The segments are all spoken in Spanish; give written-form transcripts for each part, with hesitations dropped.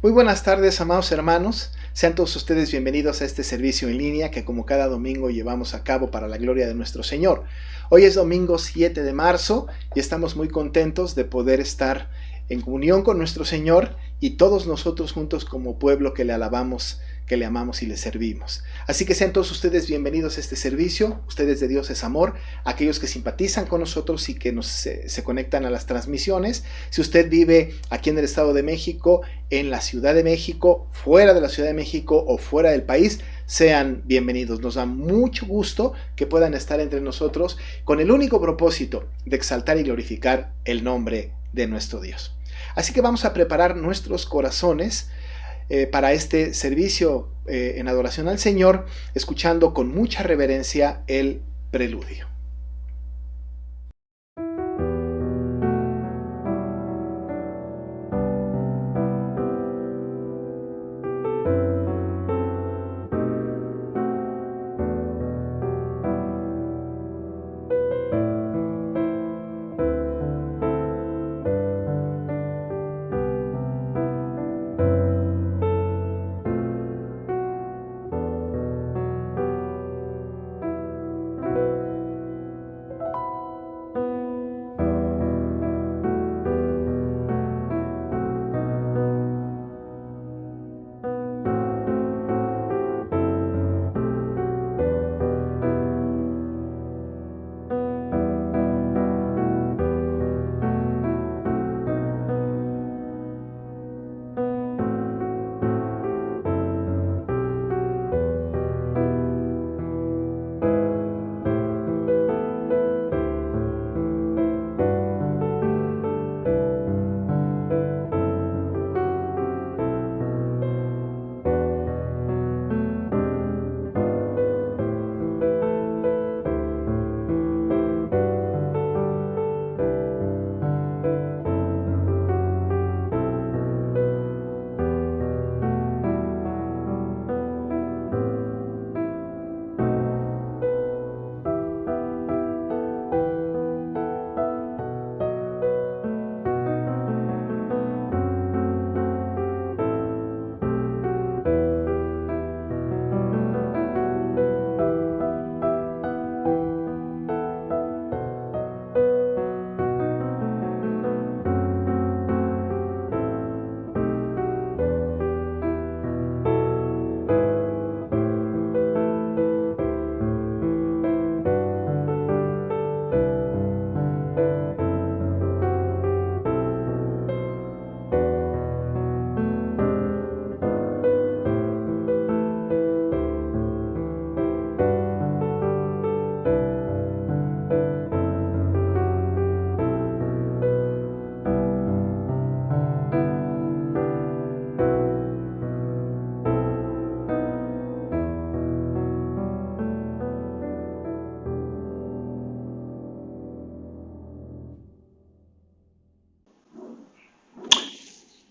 Muy buenas tardes, amados hermanos. Sean todos ustedes bienvenidos a este servicio en línea que como cada domingo llevamos a cabo para la gloria de nuestro Señor. Hoy es domingo 7 de marzo y estamos muy contentos de poder estar en comunión con nuestro Señor y todos nosotros juntos como pueblo que le alabamos, que le amamos y le servimos. Así que sean todos ustedes bienvenidos a este servicio. Ustedes de Dios es amor. Aquellos que simpatizan con nosotros y que se conectan a las transmisiones. Si usted vive aquí en el Estado de México, en la Ciudad de México, fuera de la Ciudad de México o fuera del país, sean bienvenidos. Nos da mucho gusto que puedan estar entre nosotros con el único propósito de exaltar y glorificar el nombre de nuestro Dios. Así que vamos a preparar nuestros corazones para este servicio en adoración al Señor, escuchando con mucha reverencia el preludio.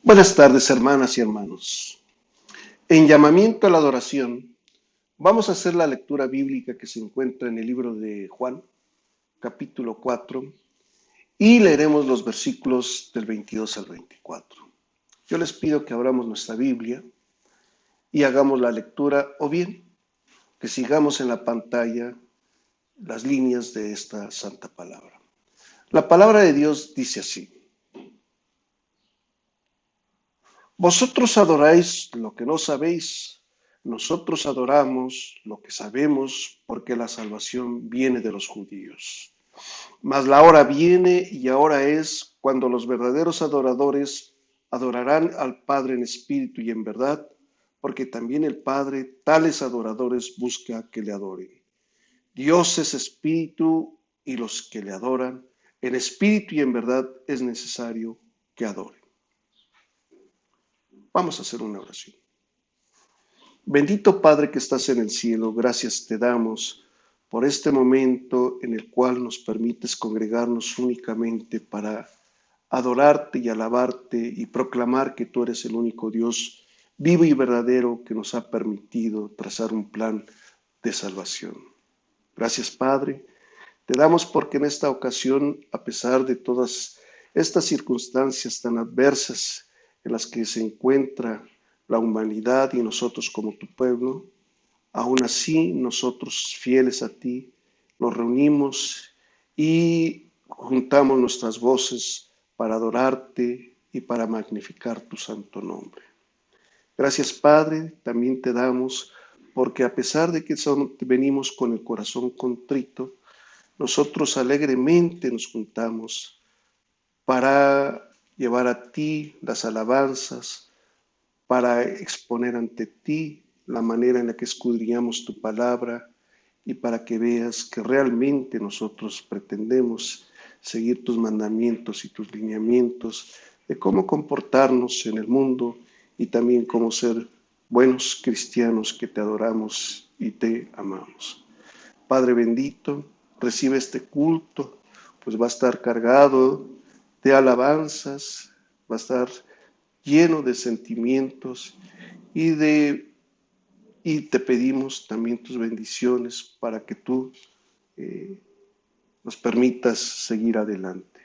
Buenas tardes, hermanas y hermanos. En llamamiento a la adoración, vamos a hacer la lectura bíblica que se encuentra en el libro de Juan, capítulo 4, y leeremos los versículos del 22 al 24. Yo les pido que abramos nuestra Biblia y hagamos la lectura, o bien que sigamos en la pantalla las líneas de esta santa palabra. La palabra de Dios dice así: Vosotros adoráis lo que no sabéis, nosotros adoramos lo que sabemos, porque la salvación viene de los judíos. Mas la hora viene y ahora es cuando los verdaderos adoradores adorarán al Padre en espíritu y en verdad, porque también el Padre tales adoradores busca que le adoren. Dios es espíritu y los que le adoran en espíritu y en verdad es necesario que adoren. Vamos a hacer una oración. Bendito Padre que estás en el cielo, gracias te damos por este momento en el cual nos permites congregarnos únicamente para adorarte y alabarte y proclamar que tú eres el único Dios vivo y verdadero que nos ha permitido trazar un plan de salvación. Gracias, Padre. Te damos porque en esta ocasión, a pesar de todas estas circunstancias tan adversas en las que se encuentra la humanidad y nosotros como tu pueblo, aún así nosotros fieles a ti nos reunimos y juntamos nuestras voces para adorarte y para magnificar tu santo nombre. Gracias, Padre, también te damos porque a pesar de que venimos con el corazón contrito, nosotros alegremente nos juntamos para llevar a ti las alabanzas, para exponer ante ti la manera en la que escudriñamos tu palabra y para que veas que realmente nosotros pretendemos seguir tus mandamientos y tus lineamientos de cómo comportarnos en el mundo y también cómo ser buenos cristianos que te adoramos y te amamos. Padre bendito, recibe este culto, pues va a estar cargado de alabanzas, va a estar lleno de sentimientos y te pedimos también tus bendiciones para que tú nos permitas seguir adelante.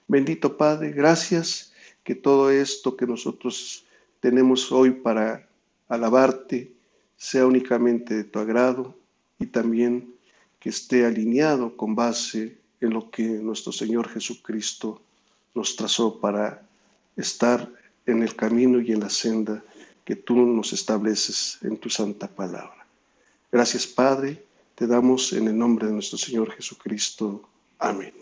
Bendito Padre, gracias que todo esto que nosotros tenemos hoy para alabarte sea únicamente de tu agrado y también que esté alineado con base en lo que nuestro Señor Jesucristo nos trazó para estar en el camino y en la senda que tú nos estableces en tu santa palabra. Gracias, Padre, te damos en el nombre de nuestro Señor Jesucristo. Amén.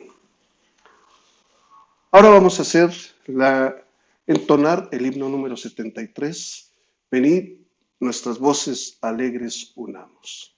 Ahora vamos a entonar el himno número 73. Venid, nuestras voces alegres unamos.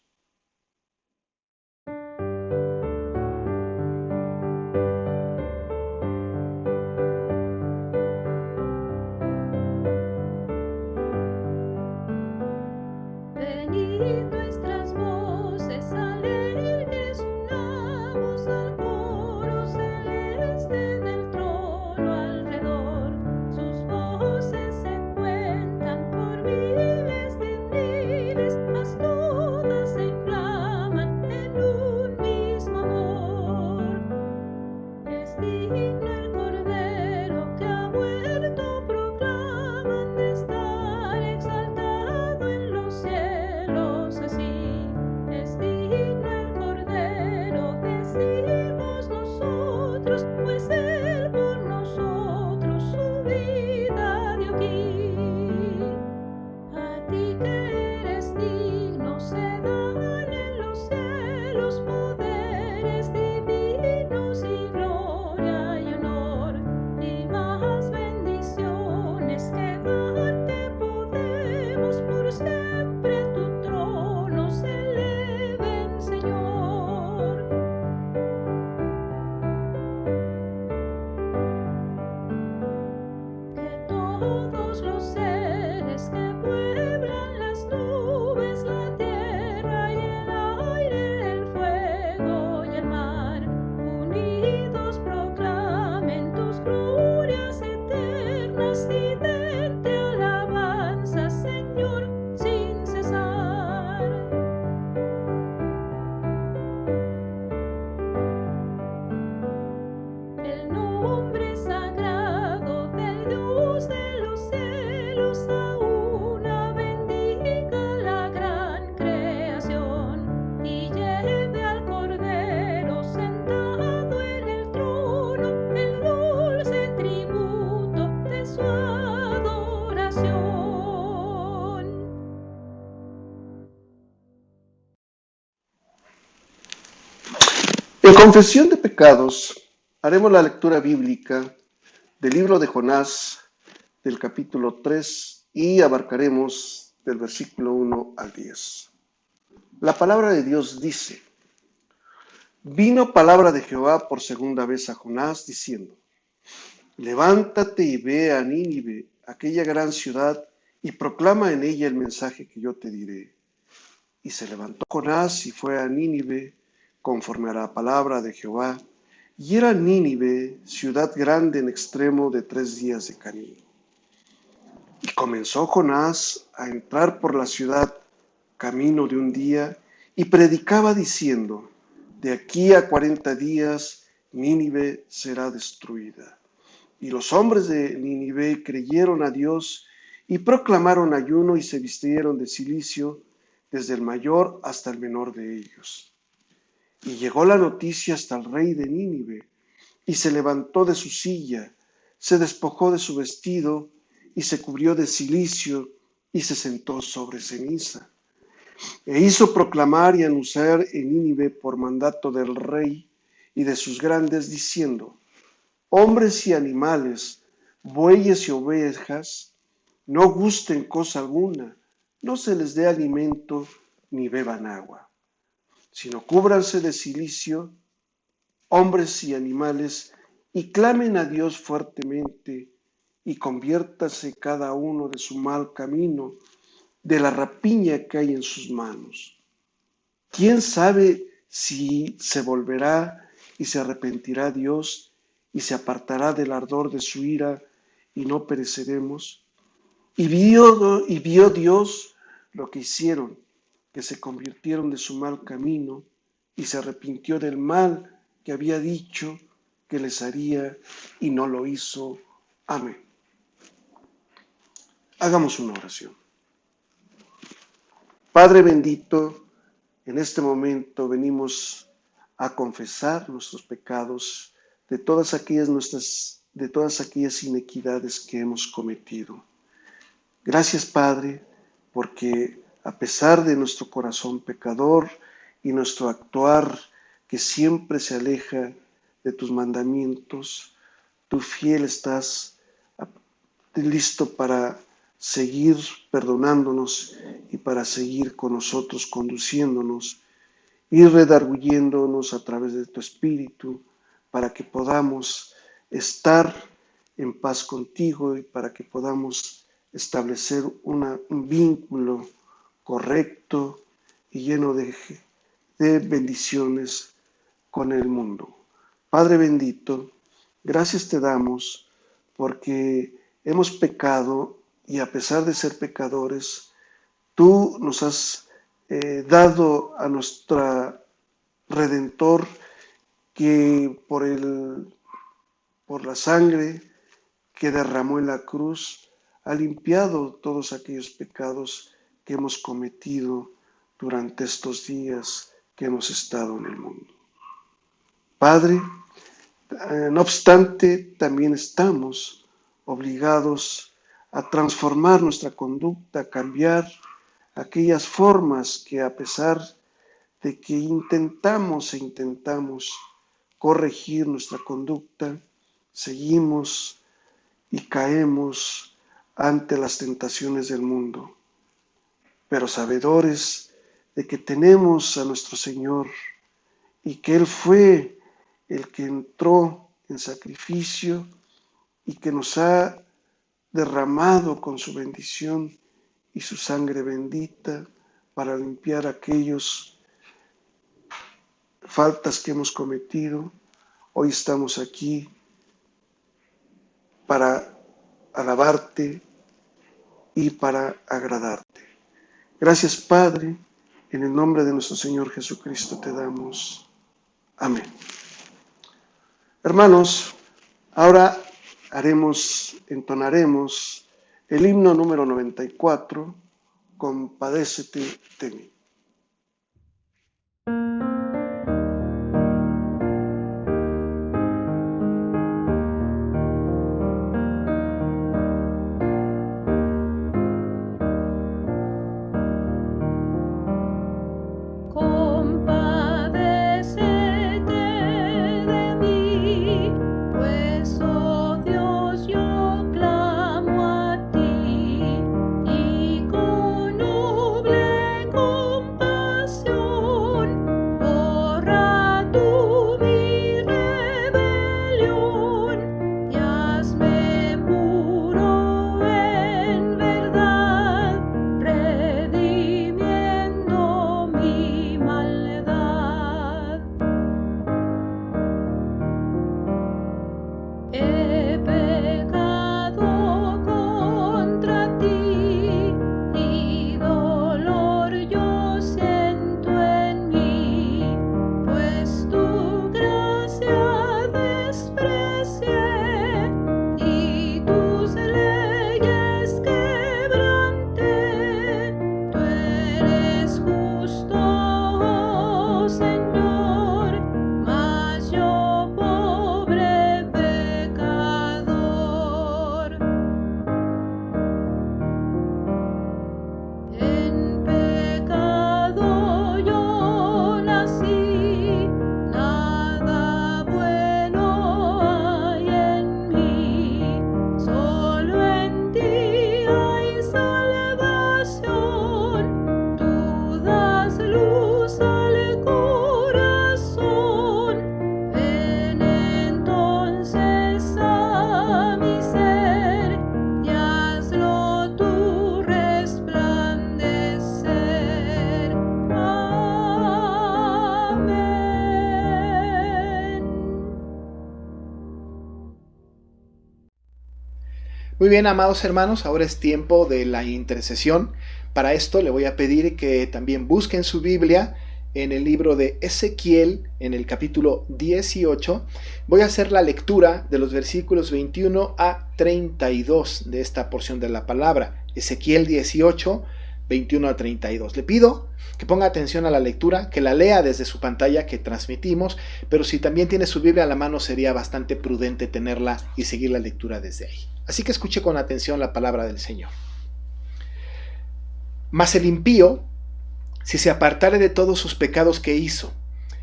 En confesión de pecados, haremos la lectura bíblica del libro de Jonás, del capítulo 3, y abarcaremos del versículo 1 al 10. La palabra de Dios dice: Vino palabra de Jehová por segunda vez a Jonás, diciendo: Levántate y ve a Nínive, aquella gran ciudad, y proclama en ella el mensaje que yo te diré. Y se levantó Jonás y fue a Nínive, conforme a la palabra de Jehová, y era Nínive ciudad grande en extremo de 3 días de camino. Y comenzó Jonás a entrar por la ciudad camino de un día, y predicaba diciendo: de aquí a 40 días Nínive será destruida. Y los hombres de Nínive creyeron a Dios y proclamaron ayuno y se vistieron de cilicio, desde el mayor hasta el menor de ellos. Y llegó la noticia hasta el rey de Nínive, y se levantó de su silla, se despojó de su vestido, y se cubrió de cilicio, y se sentó sobre ceniza. E hizo proclamar y anunciar en Nínive por mandato del rey y de sus grandes, diciendo: hombres y animales, bueyes y ovejas, no gusten cosa alguna, no se les dé alimento ni beban agua, sino cúbranse de cilicio, hombres y animales, y clamen a Dios fuertemente, y conviértase cada uno de su mal camino, de la rapiña que hay en sus manos. ¿Quién sabe si se volverá y se arrepentirá Dios y se apartará del ardor de su ira y no pereceremos? Y vio Dios lo que hicieron, que se convirtieron de su mal camino, y se arrepintió del mal que había dicho que les haría, y no lo hizo. Amén. Hagamos una oración. Padre bendito, en este momento venimos a confesar nuestros pecados de todas aquellas inequidades que hemos cometido. Gracias, Padre, porque a pesar de nuestro corazón pecador y nuestro actuar que siempre se aleja de tus mandamientos, tú fiel estás listo para seguir perdonándonos y para seguir con nosotros conduciéndonos y redarguyéndonos a través de tu Espíritu para que podamos estar en paz contigo y para que podamos establecer un vínculo correcto y lleno de bendiciones con el mundo. Padre bendito, gracias te damos porque hemos pecado y a pesar de ser pecadores, tú nos has dado a nuestro Redentor que por la sangre que derramó en la cruz ha limpiado todos aquellos pecados que hemos cometido durante estos días que hemos estado en el mundo. Padre, no obstante, también estamos obligados a transformar nuestra conducta, a cambiar aquellas formas que a pesar de que intentamos corregir nuestra conducta, seguimos y caemos ante las tentaciones del mundo. Pero sabedores de que tenemos a nuestro Señor y que Él fue el que entró en sacrificio y que nos ha derramado con su bendición y su sangre bendita para limpiar aquellas faltas que hemos cometido. Hoy estamos aquí para alabarte y para agradarte. Gracias, Padre, en el nombre de nuestro Señor Jesucristo te damos. Amén. Hermanos, ahora entonaremos el himno número 94, Compadécete de mí. Muy bien, amados hermanos, ahora es tiempo de la intercesión. Para esto le voy a pedir que también busquen su Biblia en el libro de Ezequiel, en el capítulo 18. Voy a hacer la lectura de los versículos 21 a 32 de esta porción de la palabra. Ezequiel 18, 21 a 32. Le pido que ponga atención a la lectura, que la lea desde su pantalla que transmitimos, pero si también tiene su Biblia a la mano sería bastante prudente tenerla y seguir la lectura desde ahí. Así que escuche con atención la palabra del Señor. Mas el impío, si se apartare de todos sus pecados que hizo,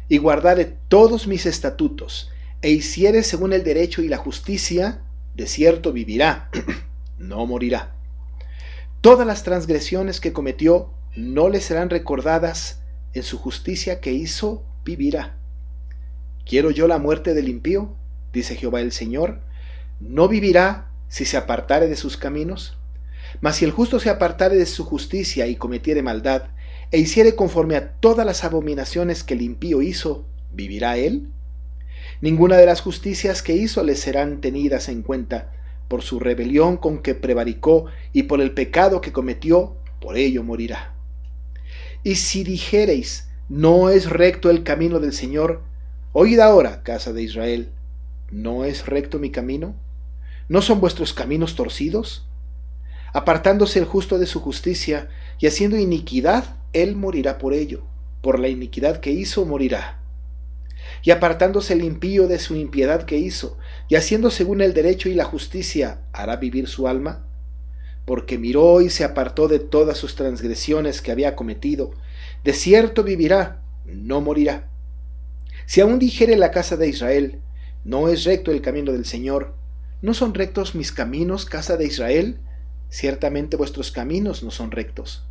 y guardare todos mis estatutos, e hiciere según el derecho y la justicia, de cierto vivirá, no morirá. Todas las transgresiones que cometió no le serán recordadas, en su justicia que hizo vivirá. ¿Quiero yo la muerte del impío?, dice Jehová el Señor. ¿No vivirá si se apartare de sus caminos? Mas si el justo se apartare de su justicia y cometiere maldad, e hiciere conforme a todas las abominaciones que el impío hizo, ¿vivirá él? Ninguna de las justicias que hizo le serán tenidas en cuenta. Por su rebelión con que prevaricó y por el pecado que cometió, por ello morirá. Y si dijereis, no es recto el camino del Señor, oíd ahora, casa de Israel, ¿no es recto mi camino? ¿No son vuestros caminos torcidos? Apartándose el justo de su justicia y haciendo iniquidad, él morirá por ello. Por la iniquidad que hizo, morirá. Y apartándose el impío de su impiedad que hizo, y haciendo según el derecho y la justicia, ¿hará vivir su alma? Porque miró y se apartó de todas sus transgresiones que había cometido. De cierto vivirá, no morirá. Si aún dijere la casa de Israel, no es recto el camino del Señor, ¿no son rectos mis caminos, casa de Israel? Ciertamente vuestros caminos no son rectos.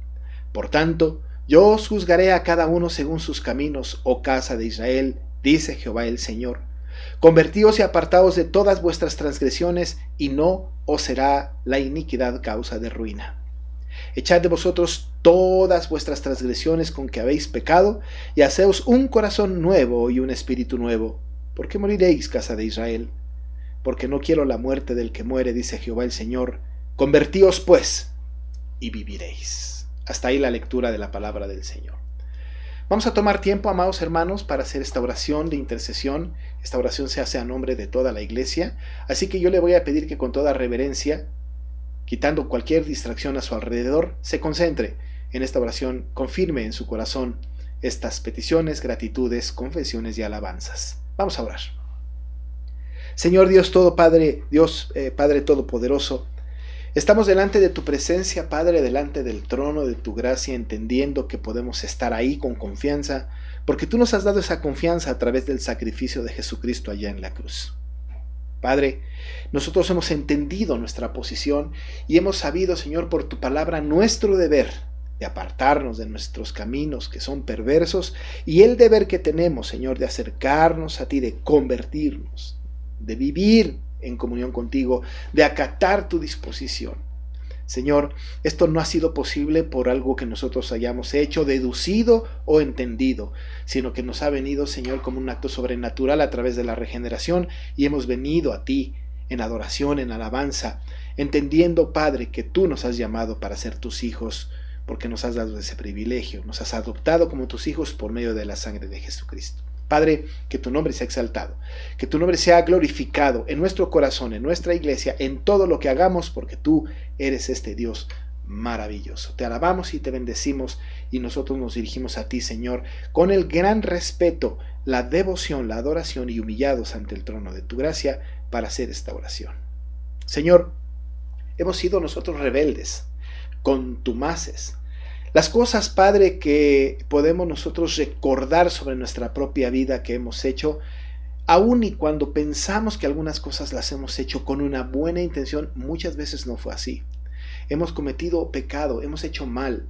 Por tanto, yo os juzgaré a cada uno según sus caminos, oh casa de Israel, dice Jehová el Señor. Convertíos y apartaos de todas vuestras transgresiones, y no os será la iniquidad causa de ruina. Echad de vosotros todas vuestras transgresiones con que habéis pecado, y haceos un corazón nuevo y un espíritu nuevo. ¿Por qué moriréis, casa de Israel? Porque no quiero la muerte del que muere, dice Jehová el Señor. Convertíos pues, y viviréis. Hasta ahí la lectura de la palabra del Señor. Vamos a tomar tiempo, amados hermanos, para hacer esta oración de intercesión. Esta oración se hace a nombre de toda la iglesia, así que yo le voy a pedir que con toda reverencia, quitando cualquier distracción a su alrededor, se concentre en esta oración, confirme en su corazón estas peticiones, gratitudes, confesiones y alabanzas. Vamos a orar. Señor Dios todo Padre, Padre Todopoderoso, estamos delante de tu presencia, Padre, delante del trono de tu gracia, entendiendo que podemos estar ahí con confianza, porque tú nos has dado esa confianza a través del sacrificio de Jesucristo allá en la cruz. Padre, nosotros hemos entendido nuestra posición y hemos sabido, Señor, por tu palabra, nuestro deber de apartarnos de nuestros caminos que son perversos y el deber que tenemos, Señor, de acercarnos a ti, de convertirnos, de vivir en comunión contigo, de acatar tu disposición. Señor, esto no ha sido posible por algo que nosotros hayamos hecho, deducido o entendido, sino que nos ha venido, Señor, como un acto sobrenatural a través de la regeneración y hemos venido a ti en adoración, en alabanza, entendiendo, Padre, que tú nos has llamado para ser tus hijos, porque nos has dado ese privilegio, nos has adoptado como tus hijos por medio de la sangre de Jesucristo. Padre, que tu nombre sea exaltado, que tu nombre sea glorificado en nuestro corazón, en nuestra iglesia, en todo lo que hagamos, porque tú eres este Dios maravilloso. Te alabamos y te bendecimos y nosotros nos dirigimos a ti, Señor, con el gran respeto, la devoción, la adoración y humillados ante el trono de tu gracia para hacer esta oración. Señor, hemos sido nosotros rebeldes, contumaces. Las cosas, Padre, que podemos nosotros recordar sobre nuestra propia vida que hemos hecho, aun y cuando pensamos que algunas cosas las hemos hecho con una buena intención, muchas veces no fue así. Hemos cometido pecado, hemos hecho mal.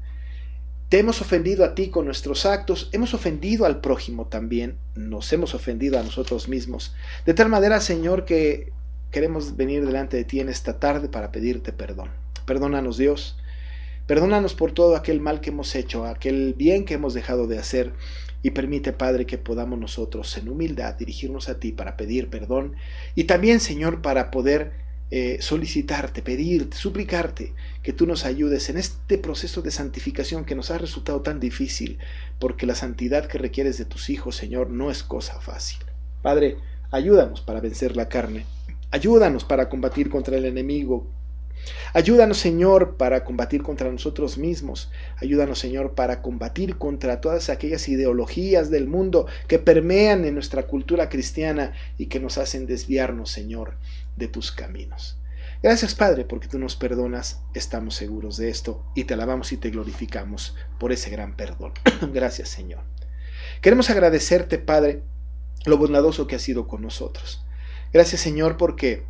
Te hemos ofendido a ti con nuestros actos, hemos ofendido al prójimo también, nos hemos ofendido a nosotros mismos. De tal manera, Señor, que queremos venir delante de ti en esta tarde para pedirte perdón. Perdónanos, Dios. Perdónanos por todo aquel mal que hemos hecho, aquel bien que hemos dejado de hacer y permite, Padre, que podamos nosotros en humildad dirigirnos a ti para pedir perdón y también, Señor, para poder solicitarte, pedirte, suplicarte que tú nos ayudes en este proceso de santificación que nos ha resultado tan difícil, porque la santidad que requieres de tus hijos, Señor, no es cosa fácil. Padre, ayúdanos para vencer la carne, ayúdanos para combatir contra el enemigo. Ayúdanos, Señor, para combatir contra nosotros mismos. Ayúdanos, Señor, para combatir contra todas aquellas ideologías del mundo que permean en nuestra cultura cristiana y que nos hacen desviarnos, Señor, de tus caminos. Gracias, Padre, porque tú nos perdonas. Estamos seguros de esto y te alabamos y te glorificamos por ese gran perdón. Gracias, Señor. Queremos agradecerte, Padre, lo bondadoso que has sido con nosotros. Gracias, Señor, porque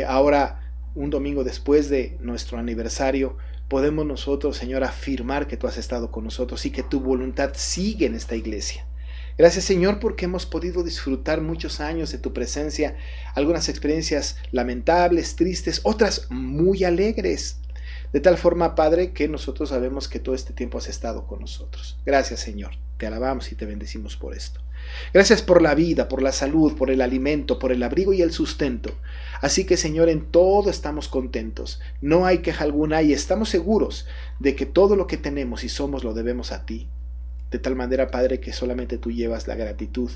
ahora, un domingo después de nuestro aniversario, podemos nosotros, Señor, afirmar que tú has estado con nosotros y que tu voluntad sigue en esta iglesia. Gracias, Señor, porque hemos podido disfrutar muchos años de tu presencia, algunas experiencias lamentables, tristes, otras muy alegres. De tal forma, Padre, que nosotros sabemos que todo este tiempo has estado con nosotros. Gracias, Señor. Te alabamos y te bendecimos por esto. Gracias por la vida, por la salud, por el alimento, por el abrigo y el sustento. Así que, Señor, en todo estamos contentos. No hay queja alguna y estamos seguros de que todo lo que tenemos y somos lo debemos a ti. De tal manera, Padre, que solamente tú llevas la gratitud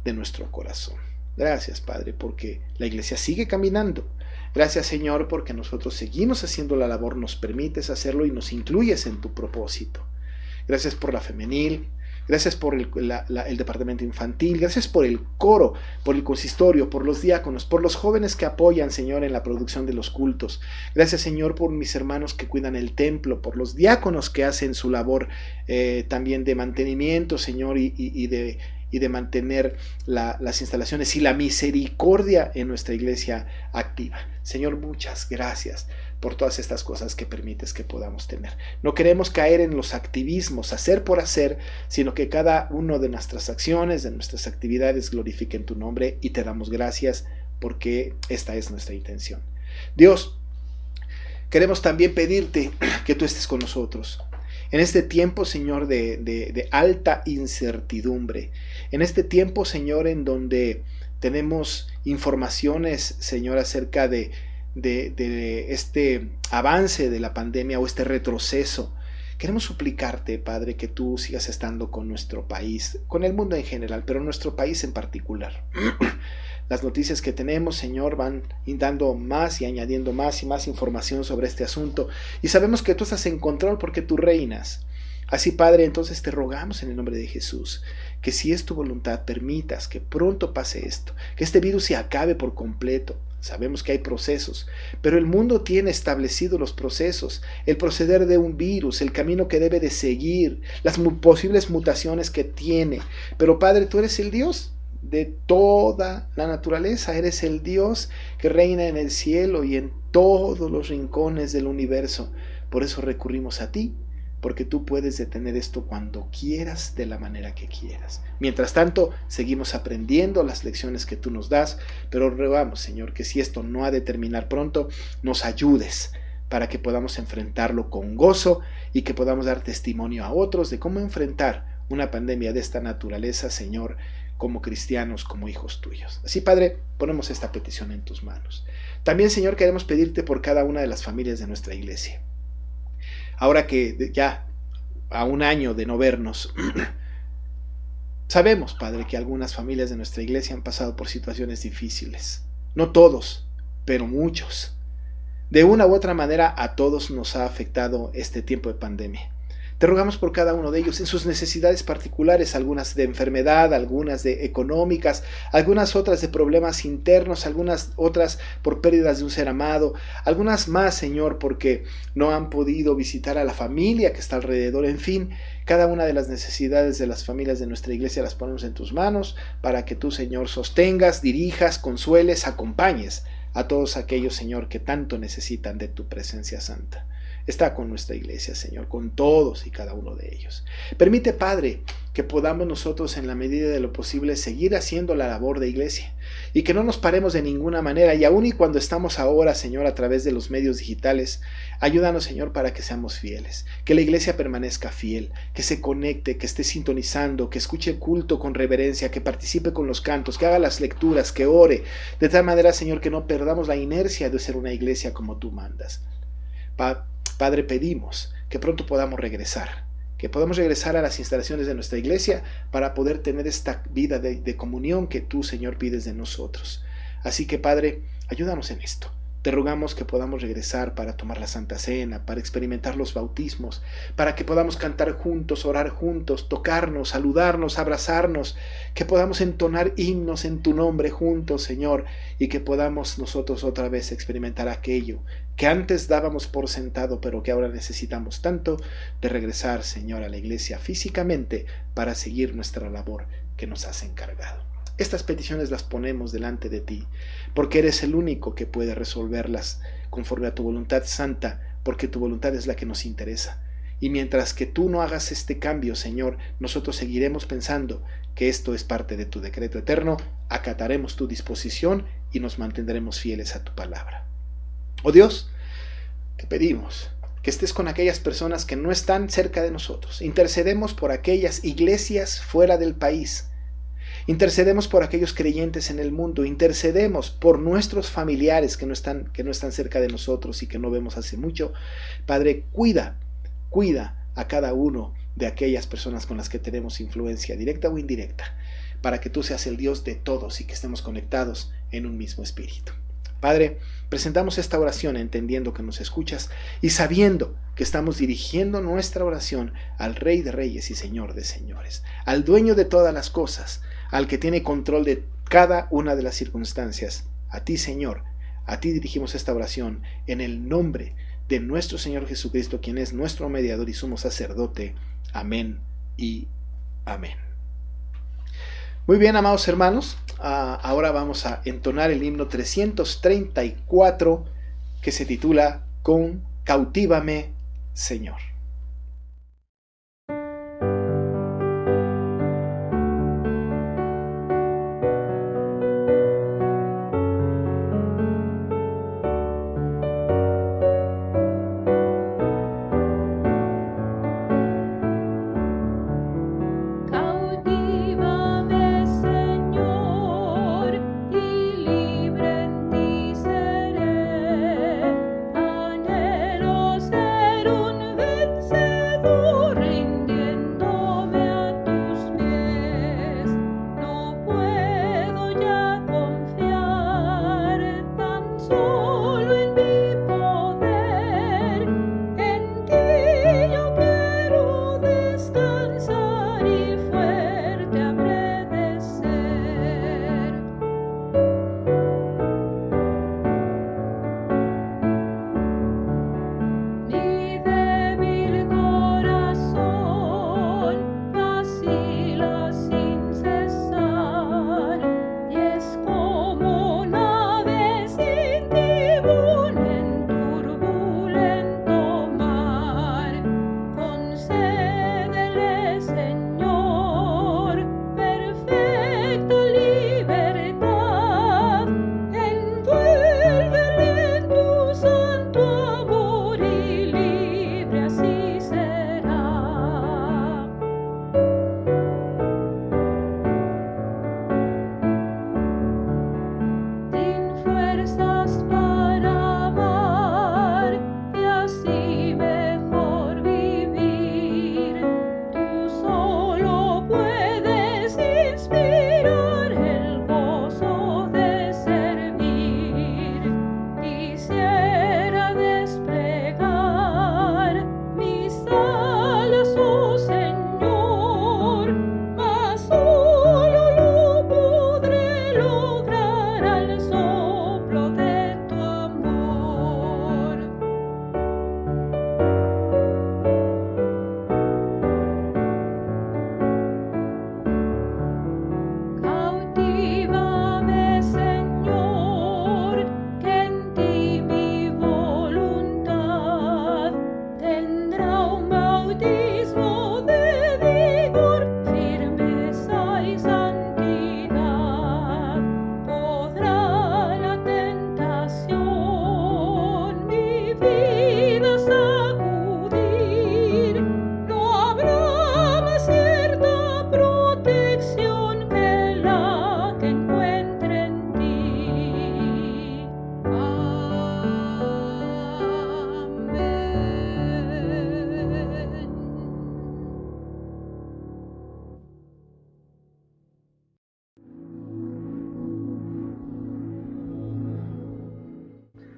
de nuestro corazón. Gracias, Padre, porque la iglesia sigue caminando. Gracias, Señor, porque nosotros seguimos haciendo la labor, nos permites hacerlo y nos incluyes en tu propósito. Gracias por la femenil. Gracias por el departamento infantil, gracias por el coro, por el consistorio, por los diáconos, por los jóvenes que apoyan, Señor, en la producción de los cultos. Gracias, Señor, por mis hermanos que cuidan el templo, por los diáconos que hacen su labor también de mantenimiento, Señor, y de mantener las instalaciones y la misericordia en nuestra iglesia activa. Señor, muchas gracias por todas estas cosas que permites que podamos tener. No queremos caer en los activismos, hacer por hacer, sino que cada una de nuestras acciones, de nuestras actividades glorifiquen tu nombre y te damos gracias porque esta es nuestra intención. Dios, queremos también pedirte que tú estés con nosotros. En este tiempo, Señor, de alta incertidumbre, en este tiempo, Señor, en donde tenemos informaciones, Señor, acerca de este avance de la pandemia o este retroceso, queremos suplicarte, Padre, que tú sigas estando con nuestro país, con el mundo en general, pero nuestro país en particular. Las noticias que tenemos, Señor, van dando más y añadiendo más y más información sobre este asunto. Y sabemos que tú estás en control porque tú reinas. Así, Padre, entonces te rogamos en el nombre de Jesús, que si es tu voluntad, permitas que pronto pase esto, que este virus se acabe por completo. Sabemos que hay procesos, pero el mundo tiene establecidos los procesos, el proceder de un virus, el camino que debe de seguir, las posibles mutaciones que tiene. Pero, Padre, tú eres el Dios de toda la naturaleza, eres el Dios que reina en el cielo y en todos los rincones del universo. Por eso recurrimos a ti, porque tú puedes detener esto cuando quieras, de la manera que quieras. Mientras tanto, seguimos aprendiendo las lecciones que tú nos das, pero rogamos, Señor, que si esto no ha de terminar pronto, nos ayudes para que podamos enfrentarlo con gozo y que podamos dar testimonio a otros de cómo enfrentar una pandemia de esta naturaleza, Señor, como cristianos, como hijos tuyos. Así, Padre, ponemos esta petición en tus manos. También, Señor, queremos pedirte por cada una de las familias de nuestra iglesia. Ahora que ya a un año de no vernos, sabemos, Padre, que algunas familias de nuestra iglesia han pasado por situaciones difíciles. No todos, pero muchos. De una u otra manera, a todos nos ha afectado este tiempo de pandemia. Te rogamos por cada uno de ellos en sus necesidades particulares, algunas de enfermedad, algunas de económicas, algunas otras de problemas internos, algunas otras por pérdidas de un ser amado, algunas más, Señor, porque no han podido visitar a la familia que está alrededor. En fin, cada una de las necesidades de las familias de nuestra iglesia las ponemos en tus manos para que tú, Señor, sostengas, dirijas, consueles, acompañes a todos aquellos, Señor, que tanto necesitan de tu presencia santa. está con nuestra iglesia, Señor, con todos y cada uno de ellos. Permite, Padre, que podamos nosotros en la medida de lo posible seguir haciendo la labor de iglesia y que no nos paremos de ninguna manera, y aun y cuando estamos ahora, Señor, a través de los medios digitales, ayúdanos, Señor, para que seamos fieles, que la iglesia permanezca fiel, que se conecte, que esté sintonizando, que escuche el culto con reverencia, que participe con los cantos, que haga las lecturas, que ore, de tal manera, Señor, que no perdamos la inercia de ser una iglesia como tú mandas. Padre, pedimos que pronto podamos regresar, que podamos regresar a las instalaciones de nuestra iglesia para poder tener esta vida de comunión que tú, Señor, pides de nosotros. Así que, Padre, ayúdanos en esto. Te rogamos que podamos regresar para tomar la Santa Cena, para experimentar los bautismos, para que podamos cantar juntos, orar juntos, tocarnos, saludarnos, abrazarnos, que podamos entonar himnos en tu nombre juntos, Señor, y que podamos nosotros otra vez experimentar aquello que antes dábamos por sentado, pero que ahora necesitamos tanto, de regresar, Señor, a la iglesia físicamente para seguir nuestra labor que nos has encargado. Estas peticiones las ponemos delante de ti, porque eres el único que puede resolverlas conforme a tu voluntad santa, porque tu voluntad es la que nos interesa. Y mientras que tú no hagas este cambio, Señor, nosotros seguiremos pensando que esto es parte de tu decreto eterno, acataremos tu disposición y nos mantendremos fieles a tu palabra. Oh Dios, te pedimos que estés con aquellas personas que no están cerca de nosotros. Intercedemos por aquellas iglesias fuera del país. Intercedemos por aquellos creyentes en el mundo, intercedemos por nuestros familiares que no están cerca de nosotros y que no vemos hace mucho. Padre, cuida a cada uno de aquellas personas con las que tenemos influencia, directa o indirecta, para que tú seas el Dios de todos y que estemos conectados en un mismo espíritu. Padre, presentamos esta oración entendiendo que nos escuchas y sabiendo que estamos dirigiendo nuestra oración al Rey de Reyes y Señor de Señores, al dueño de todas las cosas, al que tiene control de cada una de las circunstancias. A ti, Señor, a ti dirigimos esta oración en el nombre de nuestro Señor Jesucristo, quien es nuestro mediador y sumo sacerdote. Amén y amén. Muy bien, amados hermanos, ahora vamos a entonar el himno 334 que se titula Con Cautívame, Señor.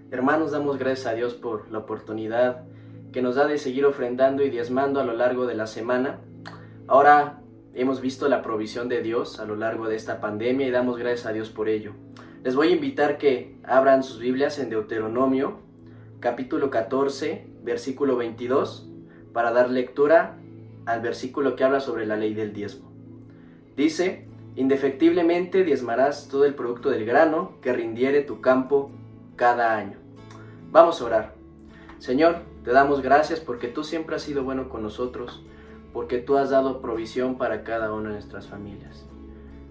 Hermanos, damos gracias a Dios por la oportunidad que nos da de seguir ofrendando y diezmando a lo largo de la semana. Ahora hemos visto la provisión de Dios a lo largo de esta pandemia y damos gracias a Dios por ello. Les voy a invitar que abran sus Biblias en Deuteronomio, capítulo 14, versículo 22, para dar lectura al versículo que habla sobre la ley del diezmo. Dice: indefectiblemente diezmarás todo el producto del grano que rindiere tu campo cada año. Vamos a orar. Señor, te damos gracias porque tú siempre has sido bueno con nosotros, porque tú has dado provisión para cada una de nuestras familias.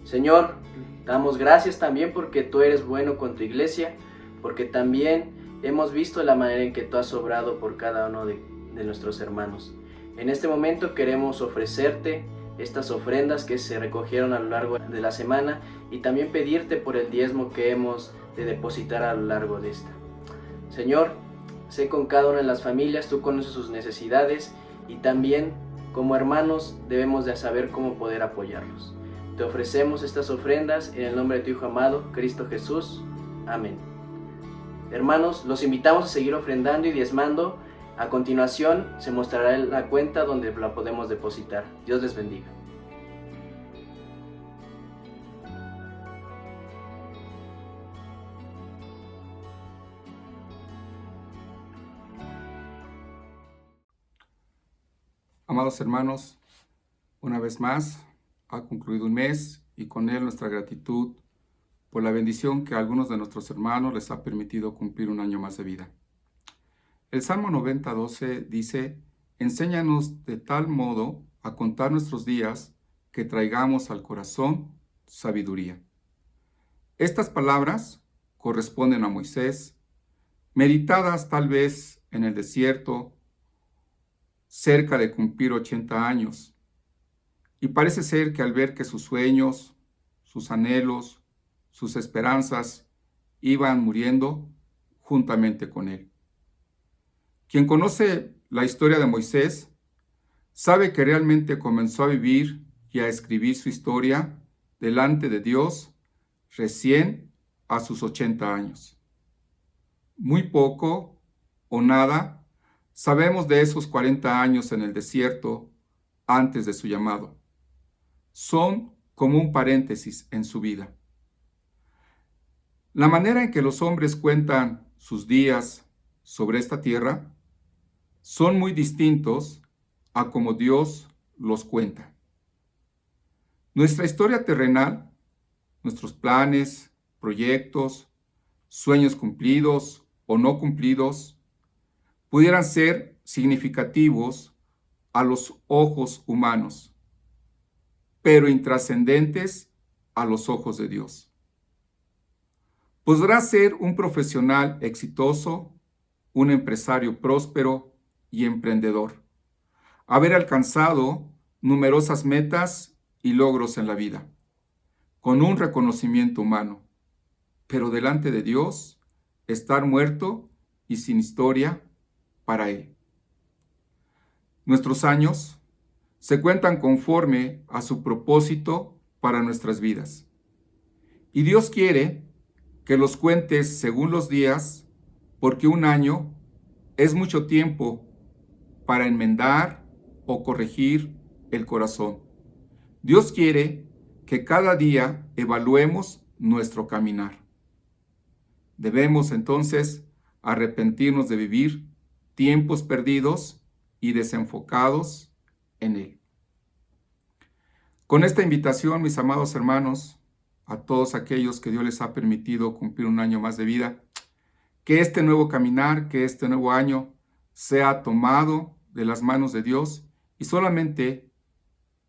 Señor, damos gracias también porque tú eres bueno con tu iglesia, porque también hemos visto la manera en que tú has obrado por cada uno de nuestros hermanos. En este momento queremos ofrecerte estas ofrendas que se recogieron a lo largo de la semana y también pedirte por el diezmo que hemos de depositar a lo largo de esta. Señor, sé con cada una de las familias, tú conoces sus necesidades y también como hermanos debemos de saber cómo poder apoyarlos. Te ofrecemos estas ofrendas en el nombre de tu Hijo amado, Cristo Jesús. Amén. Hermanos, los invitamos a seguir ofrendando y diezmando. A continuación se mostrará la cuenta donde la podemos depositar. Dios les bendiga. Amados hermanos, una vez más ha concluido un mes y con él nuestra gratitud por la bendición que a algunos de nuestros hermanos les ha permitido cumplir un año más de vida. El Salmo 90:12 dice: enséñanos de tal modo a contar nuestros días que traigamos al corazón sabiduría. Estas palabras corresponden a Moisés, meditadas tal vez en el desierto, cerca de cumplir 80 años. Y parece ser que al ver que sus sueños, sus anhelos, sus esperanzas iban muriendo juntamente con él. Quien conoce la historia de Moisés sabe que realmente comenzó a vivir y a escribir su historia delante de Dios recién a sus 80 años. Muy poco o nada sabemos de esos 40 años en el desierto antes de su llamado. Son como un paréntesis en su vida. La manera en que los hombres cuentan sus días sobre esta tierra son muy distintos a como Dios los cuenta. Nuestra historia terrenal, nuestros planes, proyectos, sueños cumplidos o no cumplidos, pudieran ser significativos a los ojos humanos, pero intrascendentes a los ojos de Dios. Podrás ser un profesional exitoso, un empresario próspero y emprendedor, haber alcanzado numerosas metas y logros en la vida, con un reconocimiento humano, pero delante de Dios, estar muerto y sin historia para Él. Nuestros años se cuentan conforme a su propósito para nuestras vidas. Y Dios quiere que los cuentes según los días, porque un año es mucho tiempo para enmendar o corregir el corazón. Dios quiere que cada día evaluemos nuestro caminar. Debemos entonces arrepentirnos de vivir tiempos perdidos y desenfocados en Él. Con esta invitación, mis amados hermanos, a todos aquellos que Dios les ha permitido cumplir un año más de vida, que este nuevo caminar, que este nuevo año sea tomado de las manos de Dios y solamente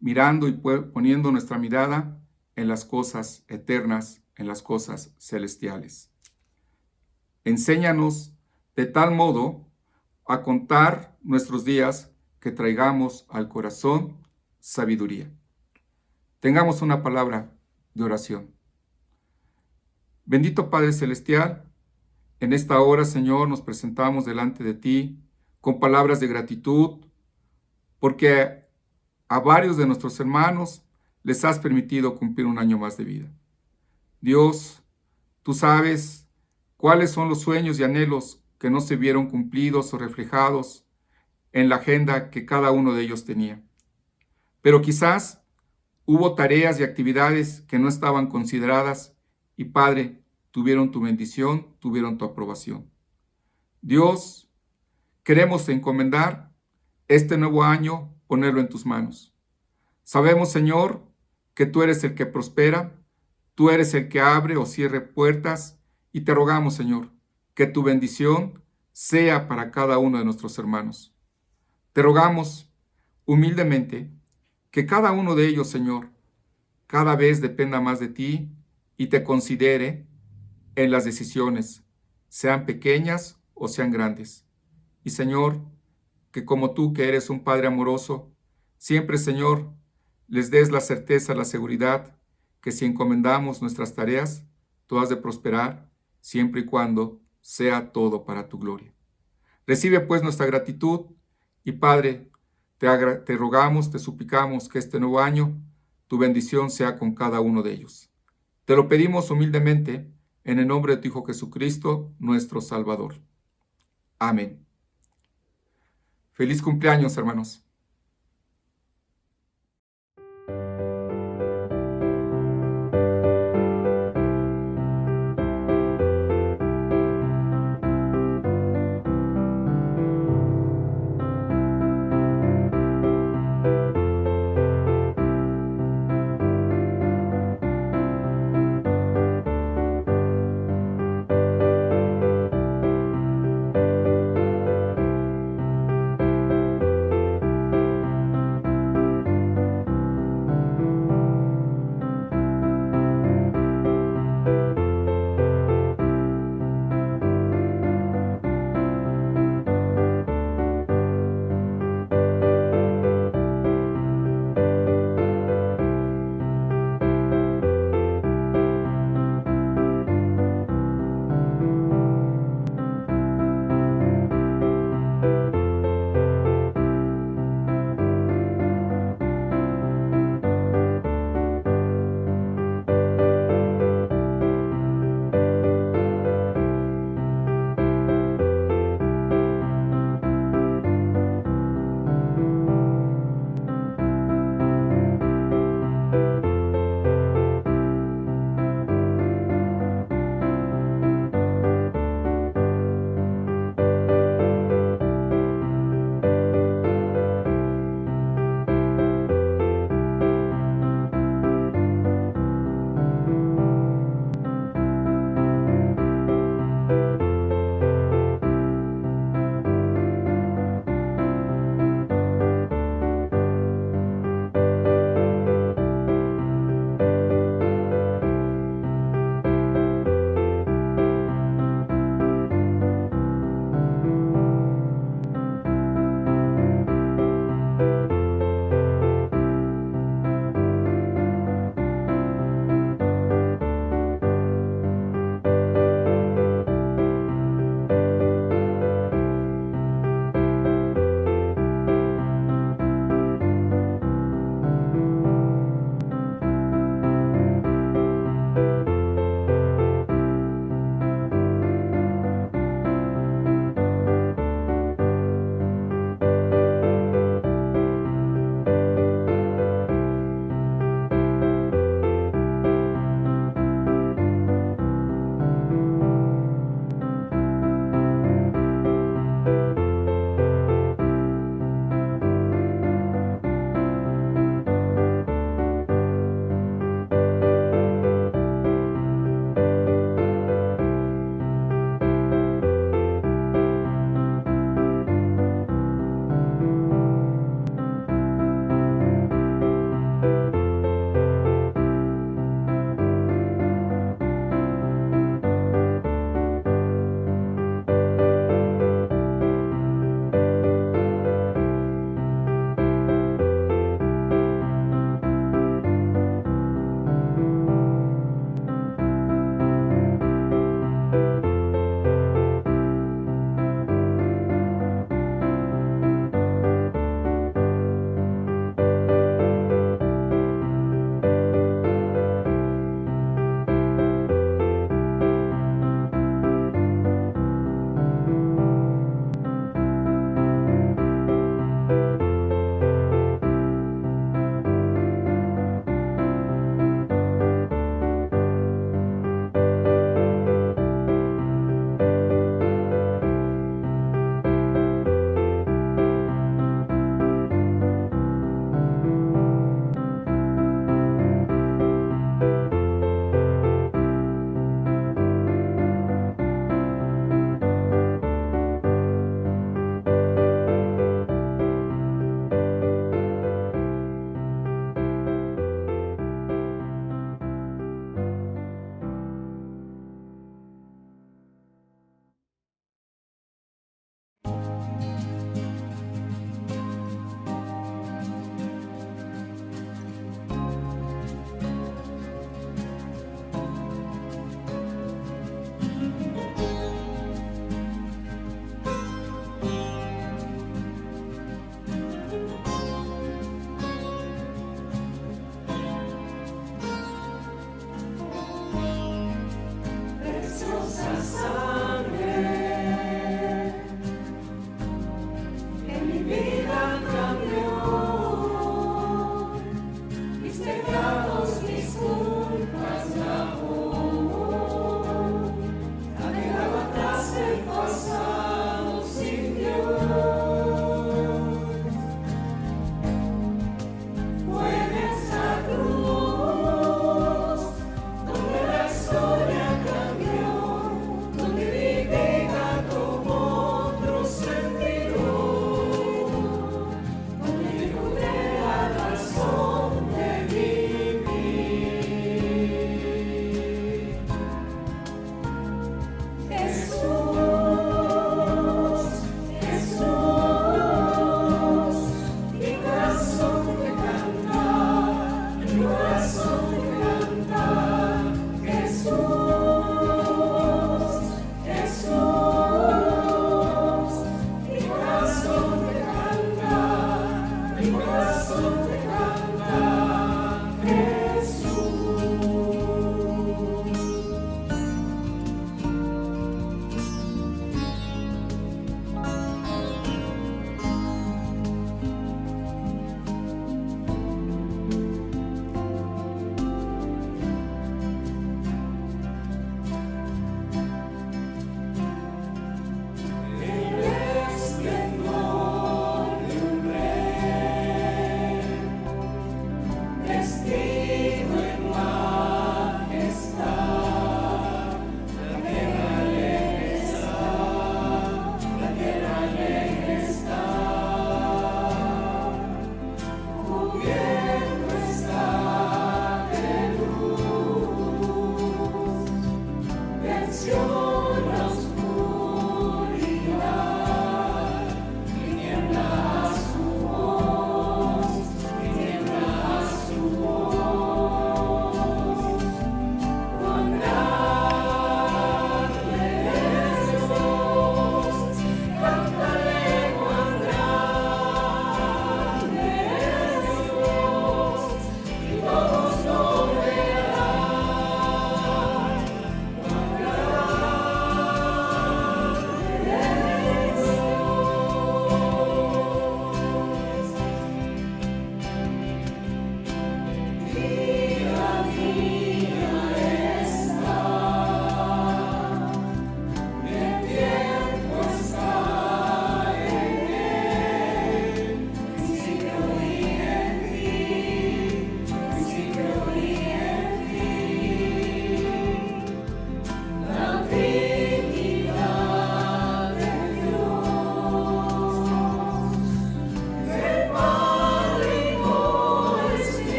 mirando y poniendo nuestra mirada en las cosas eternas, en las cosas celestiales. Enséñanos de tal modo a contar nuestros días que traigamos al corazón sabiduría. Tengamos una palabra de oración. Bendito Padre Celestial, en esta hora, Señor, nos presentamos delante de ti con palabras de gratitud, porque a varios de nuestros hermanos les has permitido cumplir un año más de vida. Dios, tú sabes ¿Cuáles son los sueños y anhelos que no se vieron cumplidos o reflejados en la agenda que cada uno de ellos tenía? Pero quizás hubo tareas y actividades que no estaban consideradas y, Padre, tuvieron tu bendición, tuvieron tu aprobación. Dios, queremos encomendar este nuevo año, ponerlo en tus manos. Sabemos, Señor, que tú eres el que prospera, tú eres el que abre o cierre puertas, y te rogamos, Señor, que tu bendición sea para cada uno de nuestros hermanos. Te rogamos humildemente que cada uno de ellos, Señor, cada vez dependa más de ti y te considere en las decisiones, sean pequeñas o sean grandes. Y, Señor, que como tú, que eres un Padre amoroso, siempre, Señor, les des la certeza, la seguridad, que si encomendamos nuestras tareas, tú has de prosperar, siempre y cuando sea todo para tu gloria. Recibe pues nuestra gratitud y, Padre, te rogamos, te suplicamos que este nuevo año tu bendición sea con cada uno de ellos. Te lo pedimos humildemente en el nombre de tu Hijo Jesucristo, nuestro Salvador. Amén. Feliz cumpleaños, hermanos.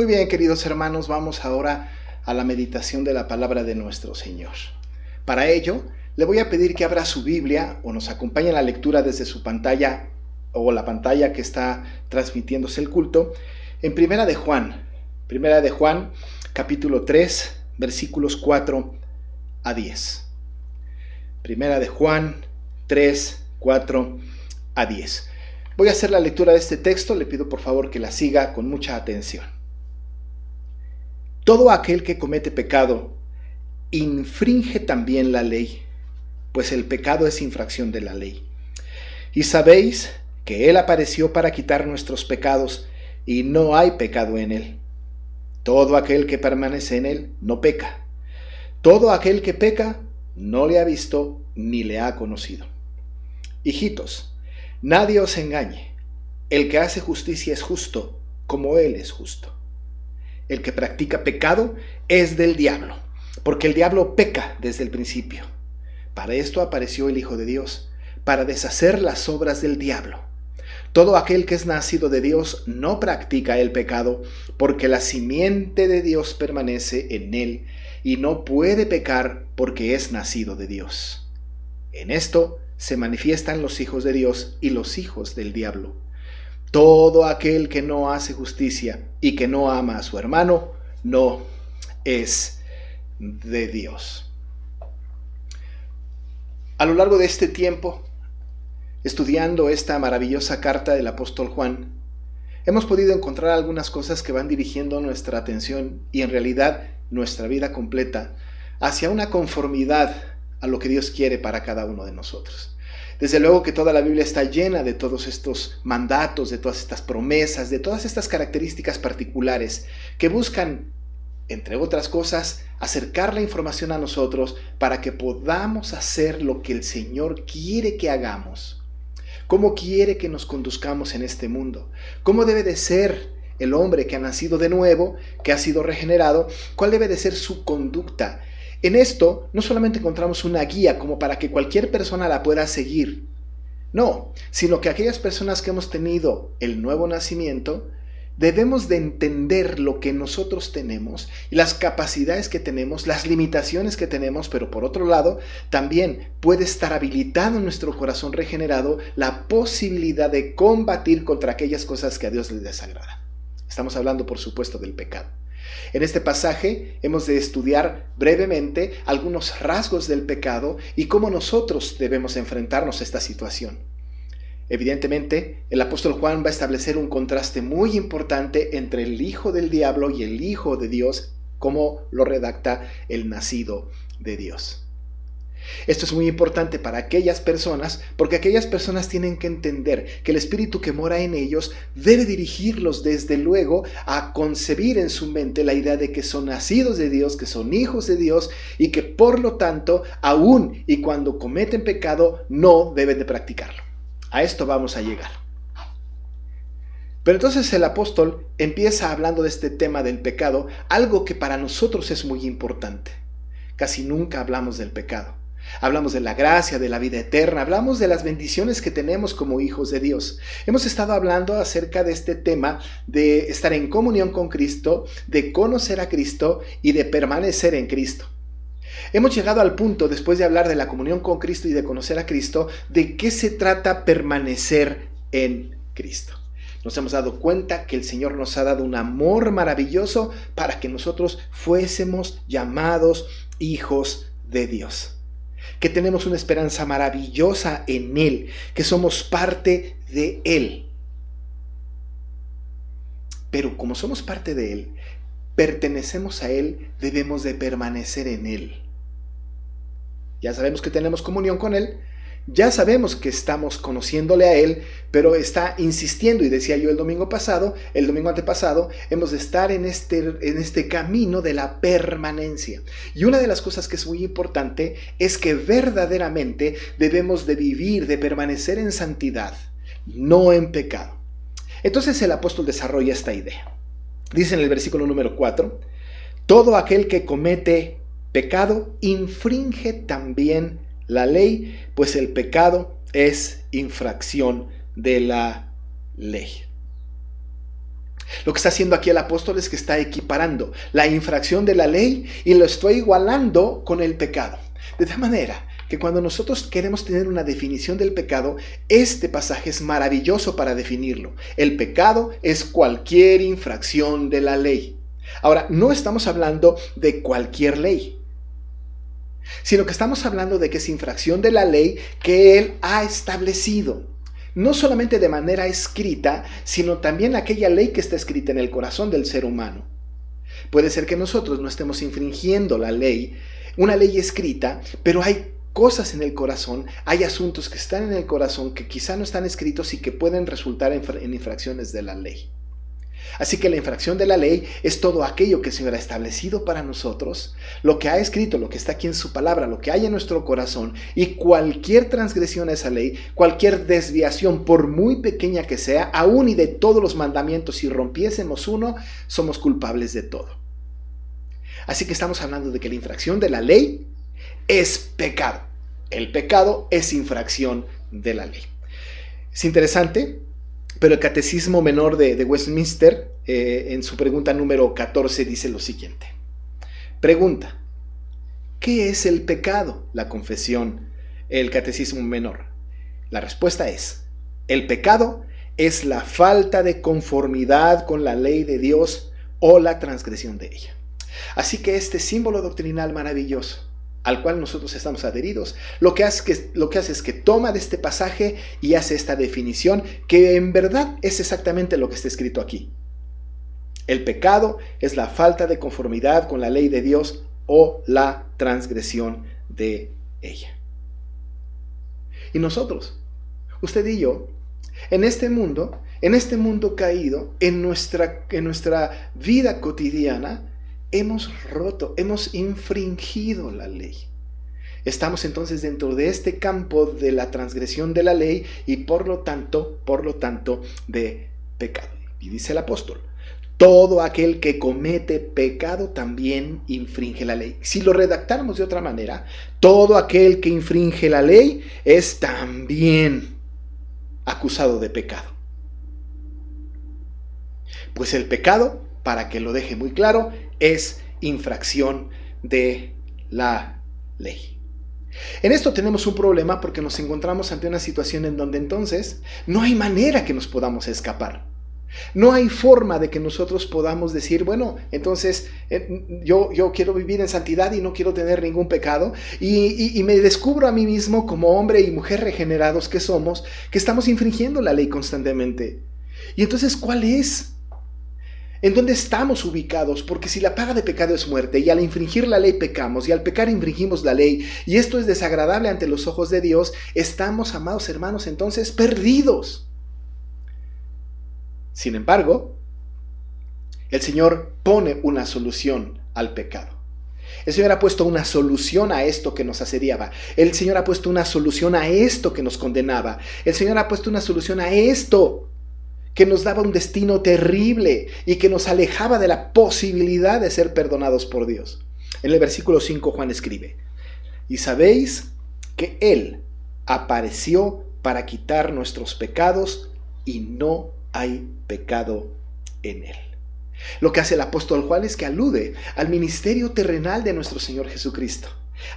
Muy bien, queridos hermanos, vamos ahora a la meditación de la palabra de nuestro Señor. Para ello, le voy a pedir que abra su Biblia o nos acompañe en la lectura desde su pantalla o la pantalla que está transmitiéndose el culto, en Primera de Juan, capítulo 3, versículos 4 a 10. Primera de Juan 3, 4 a 10. Voy a hacer la lectura de este texto, le pido por favor que la siga con mucha atención. Todo aquel que comete pecado infringe también la ley, pues el pecado es infracción de la ley. Y sabéis que Él apareció para quitar nuestros pecados, y no hay pecado en Él. Todo aquel que permanece en Él no peca. Todo aquel que peca no le ha visto ni le ha conocido. Hijitos, nadie os engañe. El que hace justicia es justo, como Él es justo. El que practica pecado es del diablo, porque el diablo peca desde el principio. Para esto apareció el Hijo de Dios, para deshacer las obras del diablo. Todo aquel que es nacido de Dios no practica el pecado, porque la simiente de Dios permanece en él, y no puede pecar porque es nacido de Dios. En esto se manifiestan los hijos de Dios y los hijos del diablo. Todo aquel que no hace justicia y que no ama a su hermano, no es de Dios. A lo largo de este tiempo, estudiando esta maravillosa carta del apóstol Juan, hemos podido encontrar algunas cosas que van dirigiendo nuestra atención y en realidad nuestra vida completa hacia una conformidad a lo que Dios quiere para cada uno de nosotros. Desde luego que toda la Biblia está llena de todos estos mandatos, de todas estas promesas, de todas estas características particulares que buscan, entre otras cosas, acercar la información a nosotros para que podamos hacer lo que el Señor quiere que hagamos. ¿Cómo quiere que nos conduzcamos en este mundo? ¿Cómo debe de ser el hombre que ha nacido de nuevo, que ha sido regenerado? ¿Cuál debe de ser su conducta? En esto no solamente encontramos una guía como para que cualquier persona la pueda seguir, no, sino que aquellas personas que hemos tenido el nuevo nacimiento debemos de entender lo que nosotros tenemos y las capacidades que tenemos, las limitaciones que tenemos, pero por otro lado también puede estar habilitado en nuestro corazón regenerado la posibilidad de combatir contra aquellas cosas que a Dios le desagradan. Estamos hablando, por supuesto, del pecado. En este pasaje hemos de estudiar brevemente algunos rasgos del pecado y cómo nosotros debemos enfrentarnos a esta situación. Evidentemente, el apóstol Juan va a establecer un contraste muy importante entre el hijo del diablo y el hijo de Dios, como lo redacta el nacido de Dios. Esto es muy importante para aquellas personas, porque aquellas personas tienen que entender que el espíritu que mora en ellos debe dirigirlos desde luego a concebir en su mente la idea de que son nacidos de Dios, que son hijos de Dios y que por lo tanto, aún y cuando cometen pecado, no deben de practicarlo. A esto vamos a llegar. Pero entonces el apóstol empieza hablando de este tema del pecado, algo que para nosotros es muy importante. Casi nunca hablamos del pecado. Hablamos de la gracia, de la vida eterna, hablamos de las bendiciones que tenemos como hijos de Dios. Hemos estado hablando acerca de este tema de estar en comunión con Cristo, de conocer a Cristo y de permanecer en Cristo. Hemos llegado al punto, después de hablar de la comunión con Cristo y de conocer a Cristo, de qué se trata permanecer en Cristo. Nos hemos dado cuenta que el Señor nos ha dado un amor maravilloso para que nosotros fuésemos llamados hijos de Dios. Que tenemos una esperanza maravillosa en Él, que somos parte de Él. Pero como somos parte de Él, pertenecemos a Él, debemos de permanecer en Él. Ya sabemos que tenemos comunión con Él, ya sabemos que estamos conociéndole a Él, pero está insistiendo, y decía yo el domingo antepasado, hemos de estar en este camino de la permanencia. Y una de las cosas que es muy importante es que verdaderamente debemos de vivir, de permanecer en santidad, no en pecado. Entonces el apóstol desarrolla esta idea. Dice en el versículo número 4, todo aquel que comete pecado infringe también la ley, pues el pecado es infracción de la ley. Lo que está haciendo aquí el apóstol es que está equiparando la infracción de la ley y lo está igualando con el pecado. De tal manera que cuando nosotros queremos tener una definición del pecado, este pasaje es maravilloso para definirlo. El pecado es cualquier infracción de la ley. Ahora, no estamos hablando de cualquier ley, sino que estamos hablando de que es infracción de la ley que Él ha establecido. No solamente de manera escrita, sino también aquella ley que está escrita en el corazón del ser humano. Puede ser que nosotros no estemos infringiendo la ley, una ley escrita, pero hay cosas en el corazón, hay asuntos que están en el corazón que quizá no están escritos y que pueden resultar en infracciones de la ley. Así que la infracción de la ley es todo aquello que el Señor ha establecido para nosotros, lo que ha escrito, lo que está aquí en su palabra, lo que hay en nuestro corazón, y cualquier transgresión a esa ley, cualquier desviación, por muy pequeña que sea, aún y de todos los mandamientos, si rompiésemos uno, somos culpables de todo. Así que estamos hablando de que la infracción de la ley es pecado. El pecado es infracción de la ley. Es interesante, pero el Catecismo Menor de Westminster, en su pregunta número 14, dice lo siguiente. Pregunta: ¿qué es el pecado? La confesión, el Catecismo Menor. La respuesta es: el pecado es la falta de conformidad con la ley de Dios o la transgresión de ella. Así que este símbolo doctrinal maravilloso, al cual nosotros estamos adheridos, lo que hace es que toma de este pasaje y hace esta definición, que en verdad es exactamente lo que está escrito aquí. El pecado es la falta de conformidad con la ley de Dios o la transgresión de ella. Y nosotros, usted y yo, en este mundo caído, en nuestra vida cotidiana, hemos roto, hemos infringido la ley. Estamos entonces dentro de este campo de la transgresión de la ley y por lo tanto de pecado. Y dice el apóstol: todo aquel que comete pecado también infringe la ley. Si lo redactáramos de otra manera, todo aquel que infringe la ley es también acusado de pecado. Pues el pecado, para que lo deje muy claro, es infracción de la ley. En esto tenemos un problema porque nos encontramos ante una situación en donde entonces no hay manera que nos podamos escapar. No hay forma de que nosotros podamos decir, bueno, entonces yo quiero vivir en santidad y no quiero tener ningún pecado y me descubro a mí mismo como hombre y mujer regenerados que somos, que estamos infringiendo la ley constantemente. Y entonces, ¿cuál es? ¿En dónde estamos ubicados? Porque si la paga de pecado es muerte, y al infringir la ley pecamos, y al pecar infringimos la ley, y esto es desagradable ante los ojos de Dios, estamos, amados hermanos, entonces perdidos. Sin embargo, el Señor pone una solución al pecado. El Señor ha puesto una solución a esto que nos asediaba. El Señor ha puesto una solución a esto que nos condenaba. El Señor ha puesto una solución a esto que nos daba un destino terrible y que nos alejaba de la posibilidad de ser perdonados por Dios. En el versículo 5 Juan escribe: y sabéis que Él apareció para quitar nuestros pecados y no hay pecado en Él. Lo que hace el apóstol Juan es que alude al ministerio terrenal de nuestro Señor Jesucristo.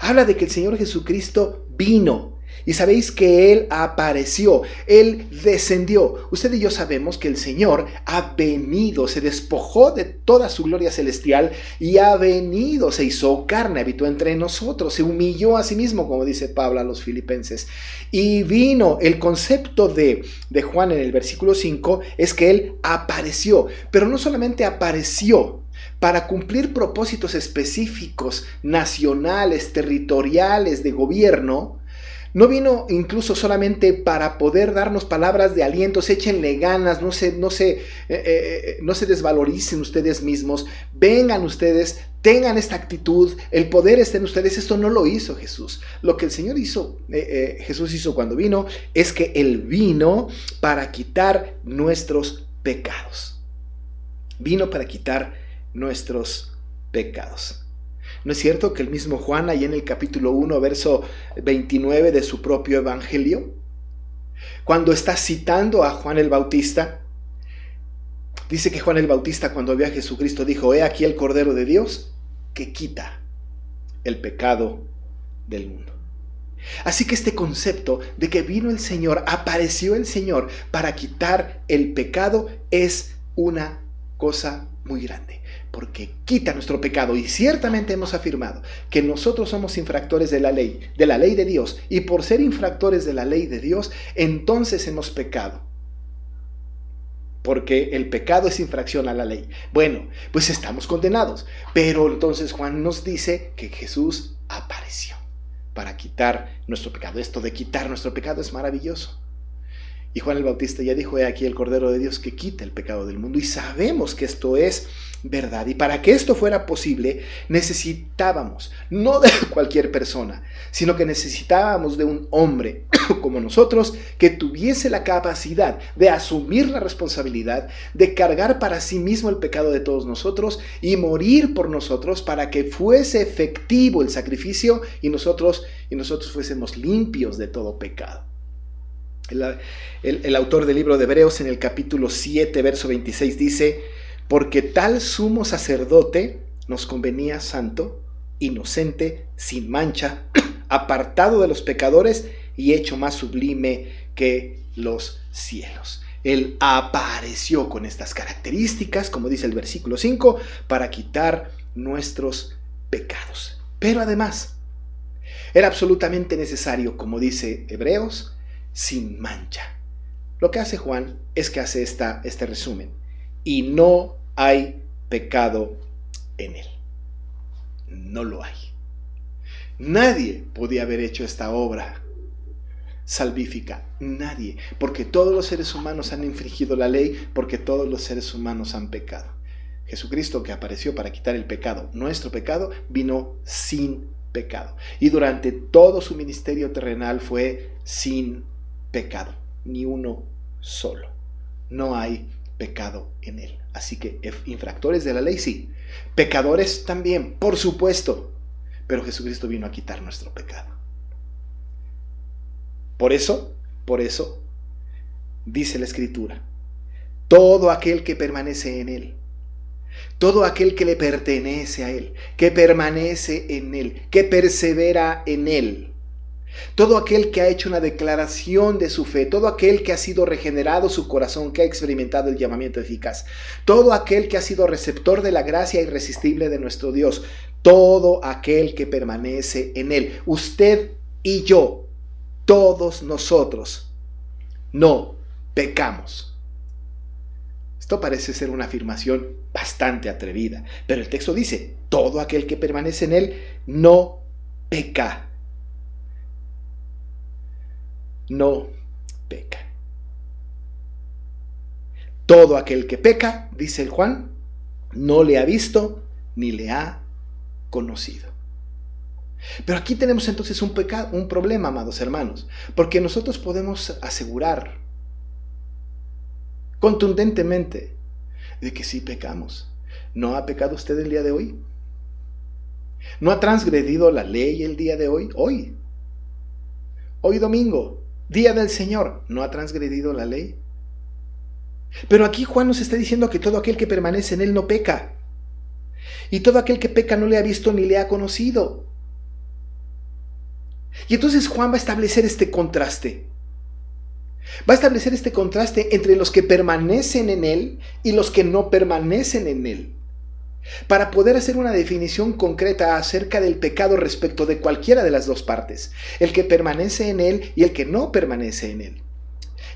Habla de que el Señor Jesucristo vino. Y sabéis que Él apareció, Él descendió. Usted y yo sabemos que el Señor ha venido, se despojó de toda su gloria celestial y ha venido, se hizo carne, habitó entre nosotros, se humilló a sí mismo, como dice Pablo a los filipenses. Y vino, el concepto de Juan en el versículo 5 es que Él apareció, pero no solamente apareció para cumplir propósitos específicos, nacionales, territoriales, de gobierno. No vino incluso solamente para poder darnos palabras de aliento, échenle ganas, no se desvaloricen ustedes mismos, vengan ustedes, tengan esta actitud, el poder está en ustedes. Esto no lo hizo Jesús. Lo que el Señor hizo, Jesús hizo cuando vino, es que Él vino para quitar nuestros pecados. Vino para quitar nuestros pecados. ¿No es cierto que el mismo Juan, ahí en el capítulo 1, verso 29 de su propio evangelio, cuando está citando a Juan el Bautista, Dice que Juan el Bautista, cuando vio a Jesucristo, dijo: he aquí el Cordero de Dios que quita el pecado del mundo. Así que este concepto de que vino el Señor, apareció el Señor para quitar el pecado, es una cosa muy grande, porque quita nuestro pecado. Y ciertamente hemos afirmado que nosotros somos infractores de la ley de Dios, y por ser infractores de la ley de Dios, entonces hemos pecado, porque el pecado es infracción a la ley. Bueno, pues estamos condenados. Pero entonces Juan nos dice que Jesús apareció para quitar nuestro pecado. Esto de quitar nuestro pecado es maravilloso. Y Juan el Bautista ya dijo: he aquí el Cordero de Dios que quita el pecado del mundo. Y sabemos que esto es verdad. Y para que esto fuera posible, necesitábamos, no de cualquier persona, sino que necesitábamos de un hombre como nosotros, que tuviese la capacidad de asumir la responsabilidad, de cargar para sí mismo el pecado de todos nosotros y morir por nosotros, para que fuese efectivo el sacrificio y nosotros fuésemos limpios de todo pecado. El autor del libro de Hebreos, en el capítulo 7, verso 26, dice: porque tal sumo sacerdote nos convenía santo, inocente, sin mancha, apartado de los pecadores y hecho más sublime que los cielos. Él apareció con estas características, como dice el versículo 5, para quitar nuestros pecados. Pero además, era absolutamente necesario, como dice Hebreos, sin mancha. Lo que hace Juan es que hace este resumen: y no hay pecado en él. No lo hay. Nadie podía haber hecho esta obra salvífica. Nadie. Porque todos los seres humanos han infringido la ley, porque todos los seres humanos han pecado. Jesucristo, que apareció para quitar el pecado, nuestro pecado, vino sin pecado. Y durante todo su ministerio terrenal fue sin pecado. Ni uno solo. No hay pecado en él. Así que infractores de la ley, sí. Pecadores también, por supuesto. Pero Jesucristo vino a quitar nuestro pecado. Por eso, dice la Escritura: todo aquel que permanece en él, todo aquel que le pertenece a él, que permanece en él, que persevera en él, todo aquel que ha hecho una declaración de su fe, todo aquel que ha sido regenerado su corazón, que ha experimentado el llamamiento eficaz, todo aquel que ha sido receptor de la gracia irresistible de nuestro Dios, todo aquel que permanece en él, usted y yo, todos nosotros, no pecamos. Esto parece ser una afirmación bastante atrevida, pero el texto dice: todo aquel que permanece en él no peca. No peca. Todo aquel que peca, dice el Juan, no le ha visto ni le ha conocido. Pero aquí tenemos entonces un problema, amados hermanos, porque nosotros podemos asegurar contundentemente de que sí pecamos. ¿No ha pecado usted el día de hoy? ¿No ha transgredido la ley el día de hoy? Hoy domingo, día del Señor, ¿no ha transgredido la ley? Pero aquí Juan nos está diciendo que todo aquel que permanece en él no peca. Y todo aquel que peca no le ha visto ni le ha conocido. Y entonces Juan va a establecer este contraste. Va a establecer este contraste entre los que permanecen en él y los que no permanecen en él, para poder hacer una definición concreta acerca del pecado respecto de cualquiera de las dos partes, el que permanece en él y el que no permanece en él.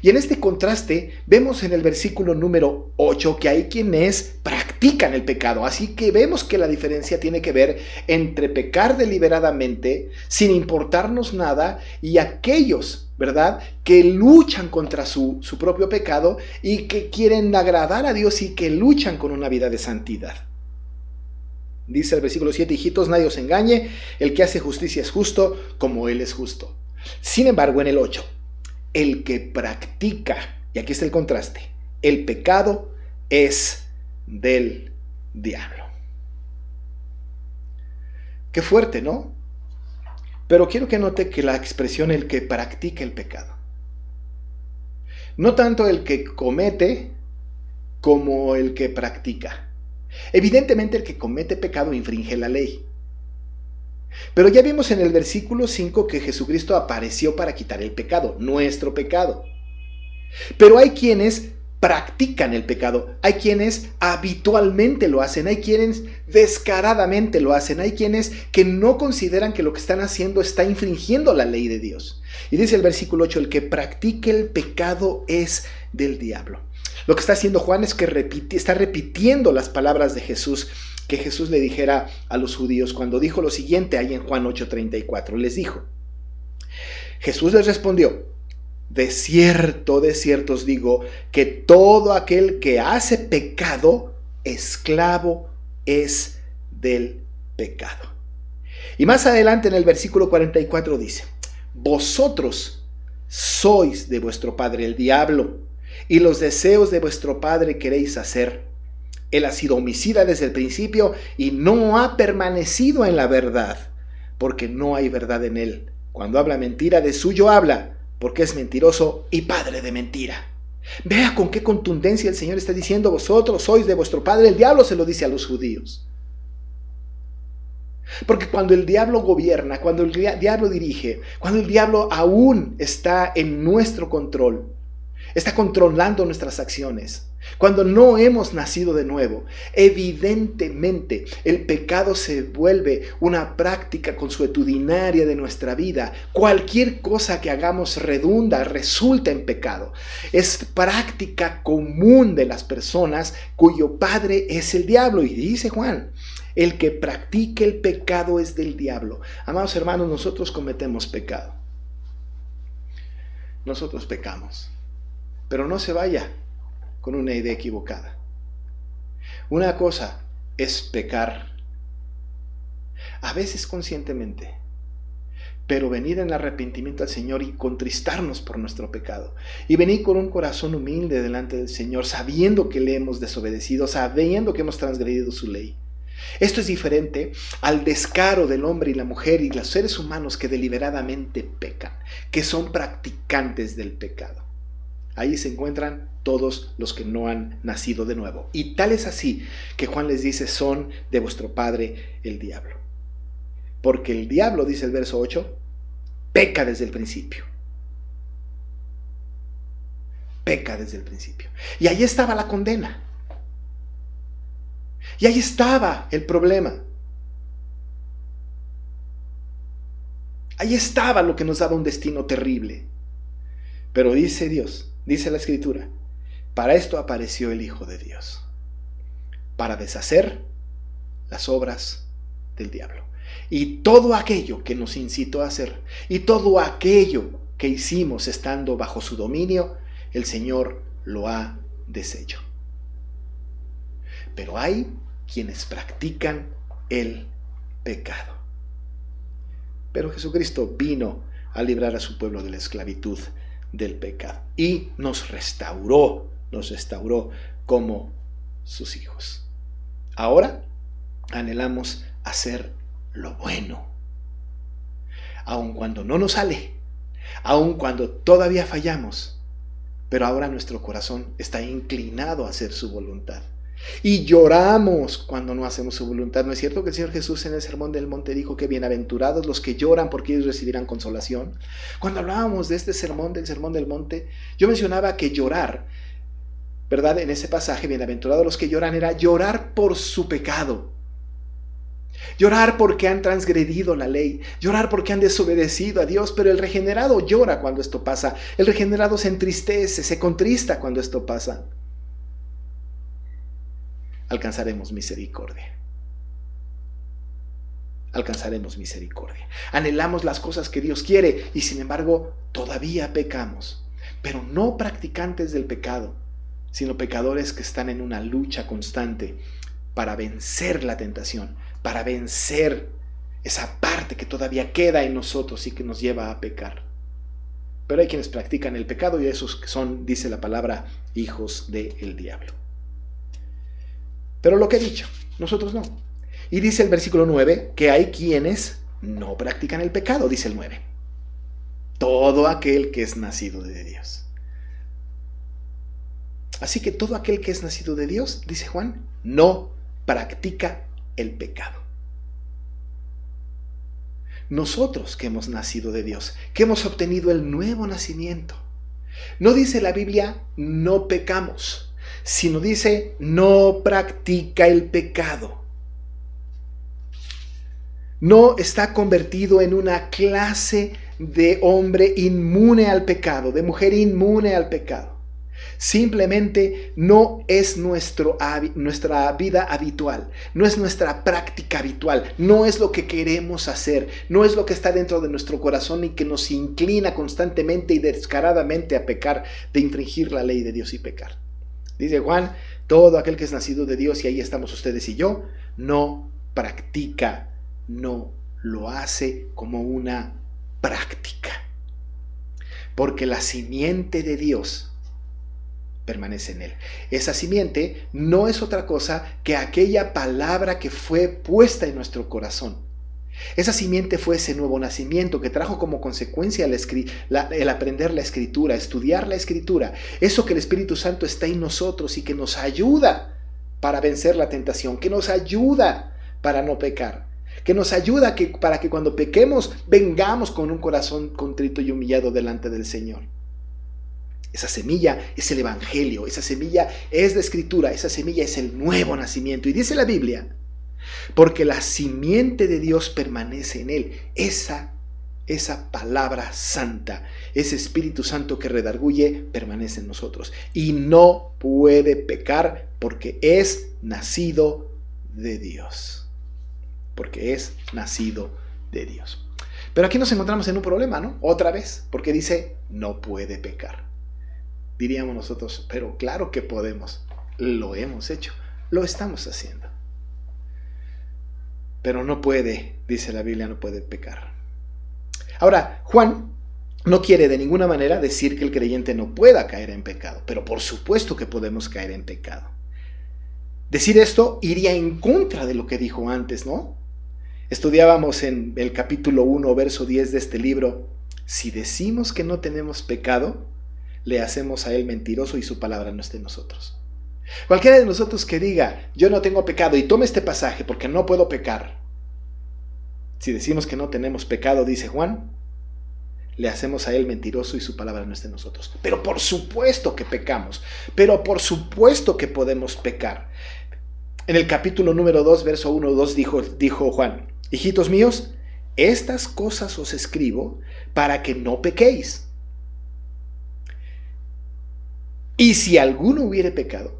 Y en este contraste vemos en el versículo número 8 que hay quienes practican el pecado. Así que vemos que la diferencia tiene que ver entre pecar deliberadamente, sin importarnos nada, y aquellos, ¿verdad?, que luchan contra su propio pecado y que quieren agradar a Dios y que luchan con una vida de santidad. Dice el versículo 7: hijitos, nadie os engañe, el que hace justicia es justo como él es justo. Sin embargo, en el 8, el que practica, y aquí está el contraste, el pecado es del diablo. Qué fuerte, ¿no? Pero quiero que note que la expresión el que practica el pecado, no tanto el que comete como el que practica. Evidentemente el que comete pecado infringe la ley. Pero ya vimos en el versículo 5 que Jesucristo apareció para quitar el pecado, nuestro pecado. Pero hay quienes practican el pecado, hay quienes habitualmente lo hacen, hay quienes descaradamente lo hacen, hay quienes que no consideran que lo que están haciendo está infringiendo la ley de Dios. Y dice el versículo 8, el que practique el pecado es del diablo. Lo que está haciendo Juan es que está repitiendo las palabras de Jesús, que Jesús le dijera a los judíos cuando dijo lo siguiente ahí en Juan 8:34. Les dijo, Jesús les respondió, de cierto os digo, que todo aquel que hace pecado, esclavo es del pecado. Y más adelante en el versículo 44 dice, vosotros sois de vuestro padre el diablo, y los deseos de vuestro padre queréis hacer. Él ha sido homicida desde el principio y no ha permanecido en la verdad, porque no hay verdad en él. Cuando habla mentira, de suyo habla, porque es mentiroso y padre de mentira. Vea con qué contundencia el Señor está diciendo, vosotros sois de vuestro padre el diablo, se lo dice a los judíos. Porque cuando el diablo gobierna, cuando el diablo dirige, cuando el diablo aún está en nuestro control, está controlando nuestras acciones, cuando no hemos nacido de nuevo, evidentemente el pecado se vuelve una práctica consuetudinaria de nuestra vida. Cualquier cosa que hagamos resulta en pecado. Es práctica común de las personas cuyo padre es el diablo. Y dice Juan, el que practique el pecado es del diablo. Amados hermanos, nosotros cometemos pecado. Nosotros pecamos. Pero no se vaya con una idea equivocada. Una cosa es pecar, a veces conscientemente, pero venir en arrepentimiento al Señor y contristarnos por nuestro pecado. Y venir con un corazón humilde delante del Señor, sabiendo que le hemos desobedecido, sabiendo que hemos transgredido su ley. Esto es diferente al descaro del hombre y la mujer y los seres humanos que deliberadamente pecan, que son practicantes del pecado. Ahí se encuentran todos los que no han nacido de nuevo. Y tal es así que Juan les dice, son de vuestro padre el diablo. Porque el diablo, dice el verso 8, peca desde el principio. Peca desde el principio. Y ahí estaba la condena. Y ahí estaba el problema. Ahí estaba lo que nos daba un destino terrible. Pero dice Dios, dice la Escritura, para esto apareció el Hijo de Dios, para deshacer las obras del diablo. Y todo aquello que nos incitó a hacer, y todo aquello que hicimos estando bajo su dominio, el Señor lo ha deshecho. Pero hay quienes practican el pecado. Pero Jesucristo vino a librar a su pueblo de la esclavitud del pecado y nos restauró como sus hijos. Ahora anhelamos hacer lo bueno, aun cuando no nos sale, aun cuando todavía fallamos, pero ahora nuestro corazón está inclinado a hacer su voluntad. Y lloramos cuando no hacemos su voluntad. ¿No es cierto que el Señor Jesús en el Sermón del Monte dijo que bienaventurados los que lloran porque ellos recibirán consolación? Cuando hablábamos de este sermón, del Sermón del Monte, yo mencionaba que llorar, ¿verdad? En ese pasaje, bienaventurados los que lloran, era llorar por su pecado. Llorar porque han transgredido la ley, llorar porque han desobedecido a Dios, pero el regenerado llora cuando esto pasa. El regenerado se entristece, se contrista cuando esto pasa. Alcanzaremos misericordia. Alcanzaremos misericordia. Anhelamos las cosas que Dios quiere y sin embargo todavía pecamos. Pero no practicantes del pecado, sino pecadores que están en una lucha constante para vencer la tentación, para vencer esa parte que todavía queda en nosotros y que nos lleva a pecar. Pero hay quienes practican el pecado y esos que son, dice la palabra, hijos del diablo. Pero lo que he dicho, nosotros no. Y dice el versículo 9 que hay quienes no practican el pecado, dice el 9. Todo aquel que es nacido de Dios. Así que todo aquel que es nacido de Dios, dice Juan, no practica el pecado. Nosotros que hemos nacido de Dios, que hemos obtenido el nuevo nacimiento, no dice la Biblia no pecamos, sino dice no practica el pecado. No está convertido en una clase de hombre inmune al pecado, de mujer inmune al pecado. Simplemente no es nuestra vida habitual, no es nuestra práctica habitual, no es lo que queremos hacer, no es lo que está dentro de nuestro corazón y que nos inclina constantemente y descaradamente a pecar, de infringir la ley de Dios y pecar. Dice Juan, todo aquel que es nacido de Dios, y ahí estamos ustedes y yo, no practica, no lo hace como una práctica. Porque la simiente de Dios permanece en él. Esa simiente no es otra cosa que aquella palabra que fue puesta en nuestro corazón. Esa simiente fue ese nuevo nacimiento que trajo como consecuencia el aprender la Escritura, estudiar la Escritura. Eso que el Espíritu Santo está en nosotros y que nos ayuda para vencer la tentación, que nos ayuda para no pecar, que nos ayuda para que cuando pequemos vengamos con un corazón contrito y humillado delante del Señor. Esa semilla es el Evangelio, esa semilla es la Escritura, esa semilla es el nuevo nacimiento. Y dice la Biblia, porque la simiente de Dios permanece en él. Esa palabra santa, ese Espíritu Santo que redarguye, permanece en nosotros. Y no puede pecar porque es nacido de Dios. Porque es nacido de Dios. Pero aquí nos encontramos en un problema, ¿no? Otra vez, porque dice, no puede pecar. Diríamos nosotros, pero claro que podemos. Lo hemos hecho, lo estamos haciendo. Pero no puede, dice la Biblia, no puede pecar. Ahora, Juan no quiere de ninguna manera decir que el creyente no pueda caer en pecado, pero por supuesto que podemos caer en pecado. Decir esto iría en contra de lo que dijo antes, ¿no? Estudiábamos en el capítulo 1, verso 10 de este libro, si decimos que no tenemos pecado, le hacemos a él mentiroso y su palabra no está en nosotros. Cualquiera de nosotros que diga, yo no tengo pecado y tome este pasaje porque no puedo pecar. Si decimos que no tenemos pecado, dice Juan, le hacemos a él mentiroso y su palabra no está en nosotros. Pero por supuesto que pecamos, pero por supuesto que podemos pecar. En el capítulo número 2, verso 1 2 dijo Juan, hijitos míos, estas cosas os escribo para que no pequéis. Y si alguno hubiere pecado,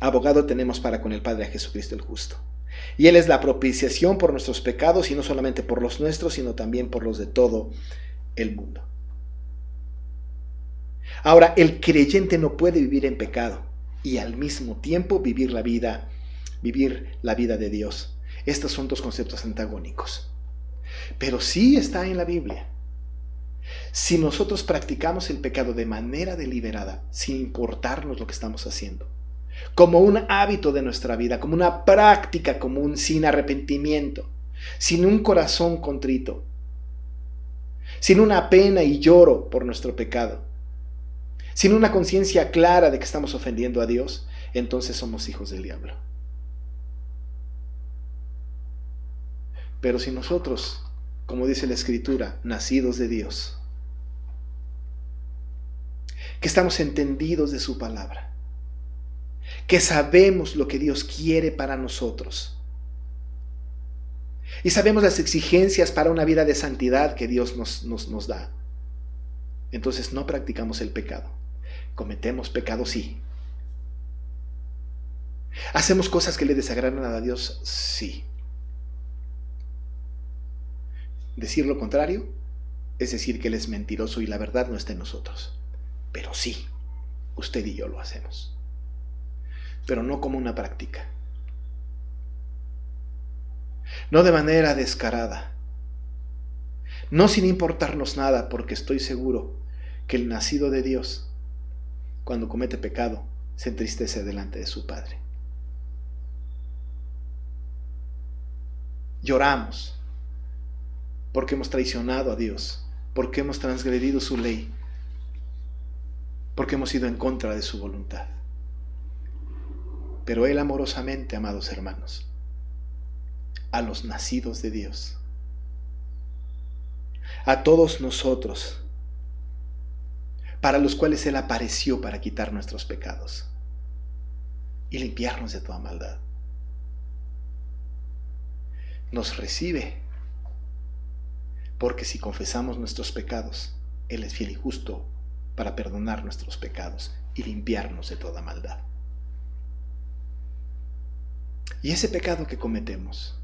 abogado tenemos para con el Padre a Jesucristo el justo. Y Él es la propiciación por nuestros pecados, y no solamente por los nuestros, sino también por los de todo el mundo. Ahora, el creyente no puede vivir en pecado y al mismo tiempo vivir la vida de Dios. Estos son dos conceptos antagónicos. Pero sí está en la Biblia. Si nosotros practicamos el pecado de manera deliberada, sin importarnos lo que estamos haciendo, como un hábito de nuestra vida, como una práctica común, sin arrepentimiento, sin un corazón contrito, sin una pena y lloro por nuestro pecado, sin una conciencia clara de que estamos ofendiendo a Dios, entonces somos hijos del diablo. Pero si nosotros, como dice la Escritura, nacidos de Dios, que estamos entendidos de su palabra, que sabemos lo que Dios quiere para nosotros y sabemos las exigencias para una vida de santidad que Dios nos da, entonces no practicamos el pecado. Cometemos pecado, sí. ¿Hacemos cosas que le desagradan a Dios? Sí. Decir lo contrario es decir que Él es mentiroso y la verdad no está en nosotros. Pero sí, usted y yo lo hacemos. Pero no como una práctica. No de manera descarada. No sin importarnos nada, porque estoy seguro que el nacido de Dios, cuando comete pecado, se entristece delante de su Padre. Lloramos porque hemos traicionado a Dios, porque hemos transgredido su ley, porque hemos ido en contra de su voluntad. Pero Él amorosamente, amados hermanos, a los nacidos de Dios, a todos nosotros, para los cuales Él apareció para quitar nuestros pecados y limpiarnos de toda maldad, nos recibe, porque si confesamos nuestros pecados, Él es fiel y justo para perdonar nuestros pecados y limpiarnos de toda maldad. Y ese pecado que cometemos,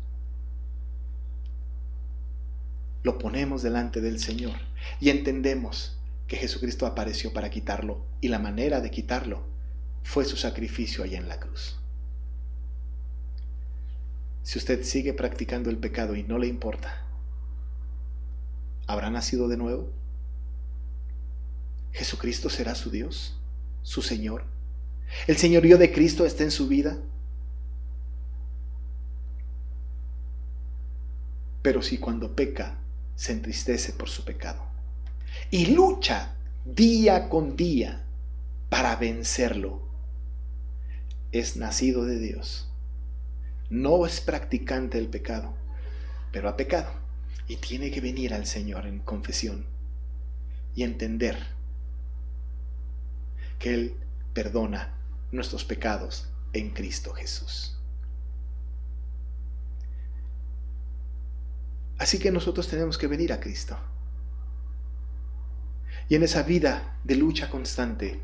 lo ponemos delante del Señor y entendemos que Jesucristo apareció para quitarlo, y la manera de quitarlo fue su sacrificio allá en la cruz. Si usted sigue practicando el pecado y no le importa, ¿habrá nacido de nuevo? ¿Jesucristo será su Dios, su Señor? ¿El señorío de Cristo está en su vida? Pero si cuando peca se entristece por su pecado y lucha día con día para vencerlo, es nacido de Dios. No es practicante del pecado, pero ha pecado y tiene que venir al Señor en confesión y entender que Él perdona nuestros pecados en Cristo Jesús. Así que nosotros tenemos que venir a Cristo. Y en esa vida de lucha constante,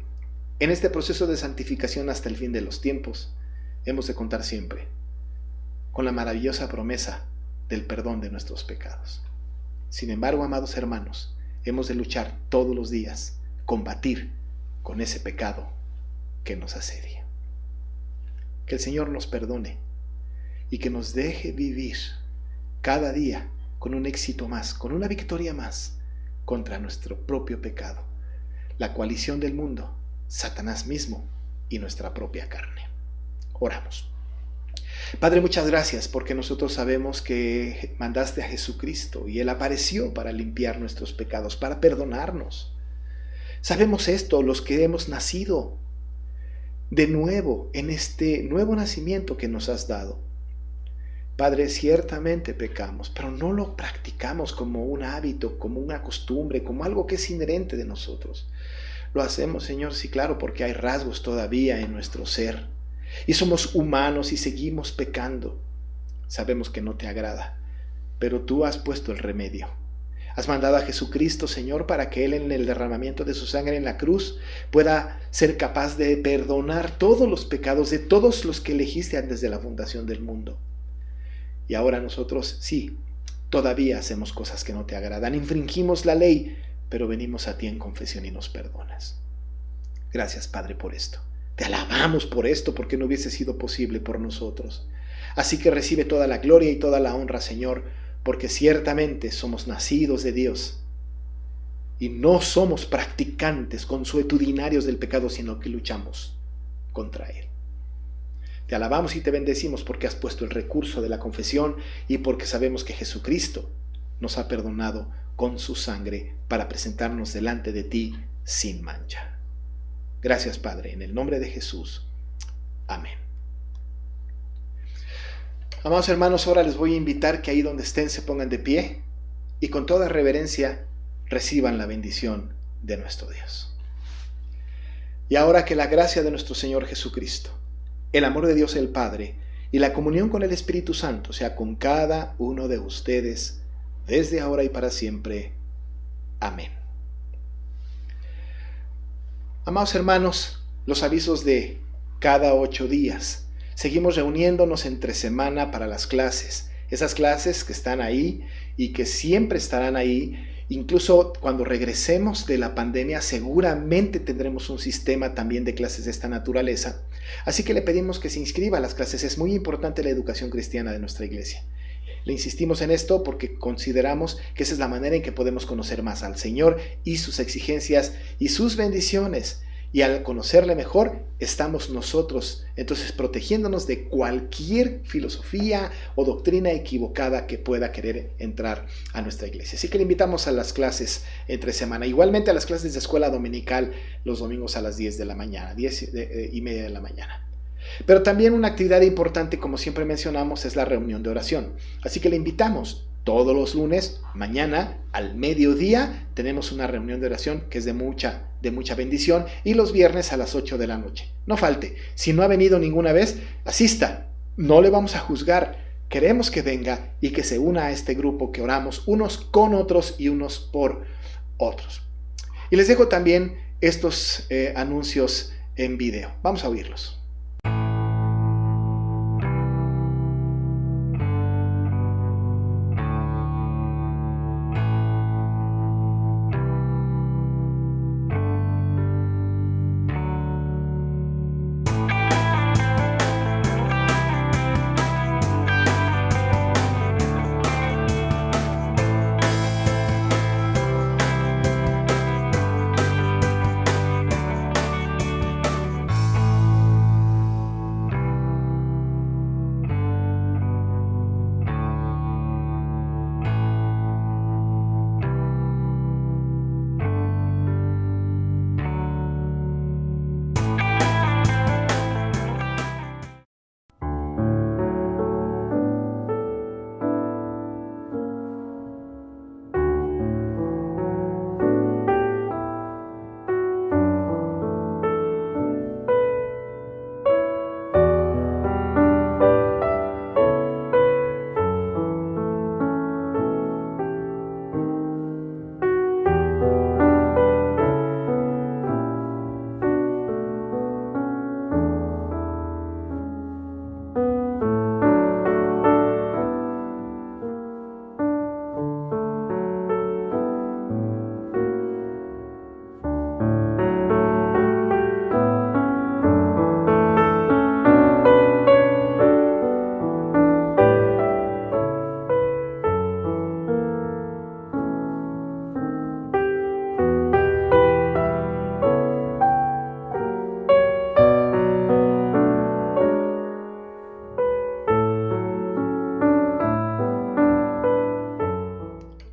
en este proceso de santificación hasta el fin de los tiempos, hemos de contar siempre con la maravillosa promesa del perdón de nuestros pecados. Sin embargo, amados hermanos, hemos de luchar todos los días, combatir con ese pecado que nos asedia. Que el Señor nos perdone y que nos deje vivir cada día con un éxito más, con una victoria más contra nuestro propio pecado, la coalición del mundo, Satanás mismo y nuestra propia carne. Oramos. Padre, muchas gracias porque nosotros sabemos que mandaste a Jesucristo y Él apareció para limpiar nuestros pecados, para perdonarnos. Sabemos esto, los que hemos nacido de nuevo en este nuevo nacimiento que nos has dado. Padre, ciertamente pecamos, pero no lo practicamos como un hábito, como una costumbre, como algo que es inherente de nosotros. Lo hacemos, Señor, sí, claro, porque hay rasgos todavía en nuestro ser. Y somos humanos y seguimos pecando. Sabemos que no te agrada, pero tú has puesto el remedio. Has mandado a Jesucristo, Señor, para que Él en el derramamiento de su sangre en la cruz pueda ser capaz de perdonar todos los pecados de todos los que elegiste antes de la fundación del mundo. Y ahora nosotros, sí, todavía hacemos cosas que no te agradan, infringimos la ley, pero venimos a ti en confesión y nos perdonas. Gracias, Padre, por esto. Te alabamos por esto, porque no hubiese sido posible por nosotros. Así que recibe toda la gloria y toda la honra, Señor, porque ciertamente somos nacidos de Dios y no somos practicantes consuetudinarios del pecado, sino que luchamos contra él. Te alabamos y te bendecimos porque has puesto el recurso de la confesión y porque sabemos que Jesucristo nos ha perdonado con su sangre para presentarnos delante de ti sin mancha. Gracias, Padre, en el nombre de Jesús. Amén. Amados hermanos, ahora les voy a invitar que ahí donde estén se pongan de pie y con toda reverencia reciban la bendición de nuestro Dios. Y ahora que la gracia de nuestro Señor Jesucristo, el amor de Dios el Padre y la comunión con el Espíritu Santo sea con cada uno de ustedes desde ahora y para siempre. Amén. Amados hermanos, los avisos de cada 8 días. Seguimos reuniéndonos entre semana para las clases. Esas clases que están ahí y que siempre estarán ahí. Incluso cuando regresemos de la pandemia seguramente tendremos un sistema también de clases de esta naturaleza. Así que le pedimos que se inscriba a las clases. Es muy importante la educación cristiana de nuestra iglesia. Le insistimos en esto porque consideramos que esa es la manera en que podemos conocer más al Señor y sus exigencias y sus bendiciones. Y al conocerle mejor, estamos nosotros entonces protegiéndonos de cualquier filosofía o doctrina equivocada que pueda querer entrar a nuestra iglesia. Así que le invitamos a las clases entre semana, igualmente a las clases de escuela dominical los domingos a las 10 de la mañana, 10:30 de la mañana. Pero también una actividad importante, como siempre mencionamos, es la reunión de oración. Así que le invitamos todos los lunes, mañana al mediodía, tenemos una reunión de oración que es de mucha bendición, y los viernes a las 8 de la noche. No falte. Si no ha venido ninguna vez, asista. No le vamos a juzgar. Queremos que venga y que se una a este grupo que oramos unos con otros y unos por otros. Y les dejo también estos anuncios en video. Vamos a oírlos.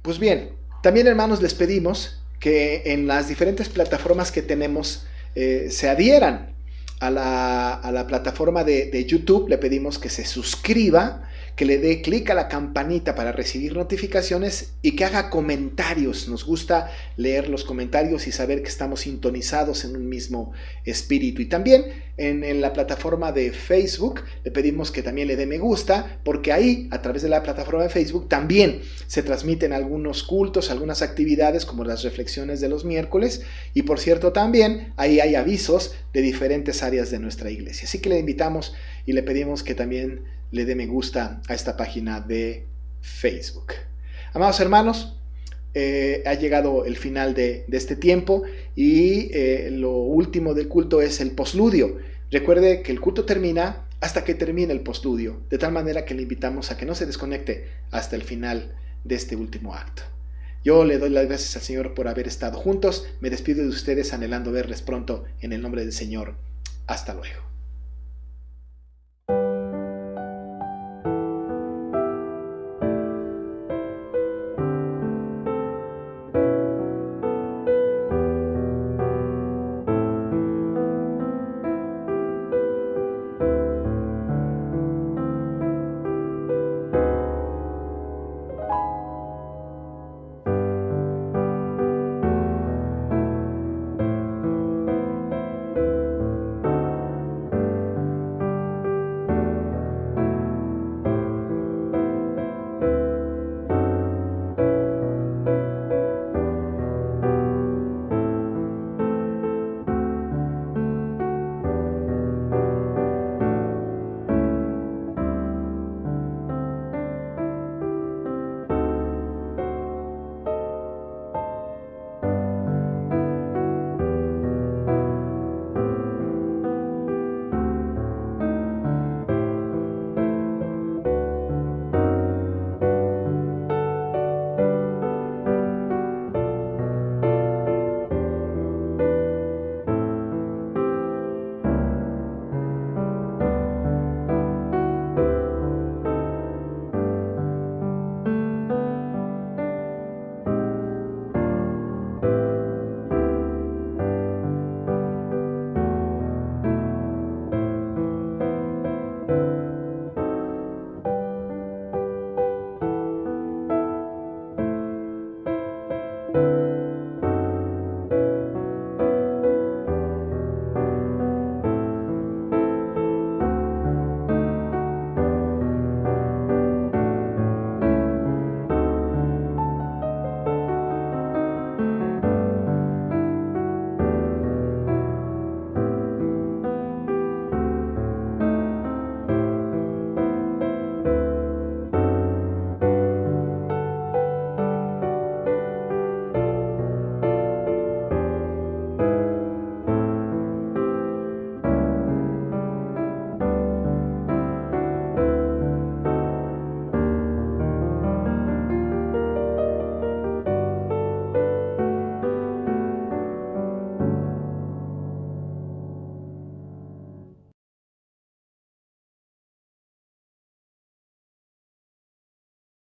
Pues bien, también hermanos les pedimos que en las diferentes plataformas que tenemos se adhieran a la plataforma de YouTube. Le pedimos que se suscriba, que le dé clic a la campanita para recibir notificaciones y que haga comentarios. Nos gusta leer los comentarios y saber que estamos sintonizados en un mismo espíritu. Y también en la plataforma de Facebook le pedimos que también le dé me gusta, porque ahí, a través de la plataforma de Facebook, también se transmiten algunos cultos, algunas actividades como las reflexiones de los miércoles, y por cierto también ahí hay avisos de diferentes áreas de nuestra iglesia. Así que le invitamos y le pedimos que también le dé me gusta a esta página de Facebook. Amados hermanos, ha llegado el final de este tiempo y lo último del culto es el postludio. Recuerde que el culto termina hasta que termine el postludio, de tal manera que le invitamos a que no se desconecte hasta el final de este último acto. Yo le doy las gracias al Señor por haber estado juntos. Me despido de ustedes anhelando verles pronto en el nombre del Señor. Hasta luego. Amén.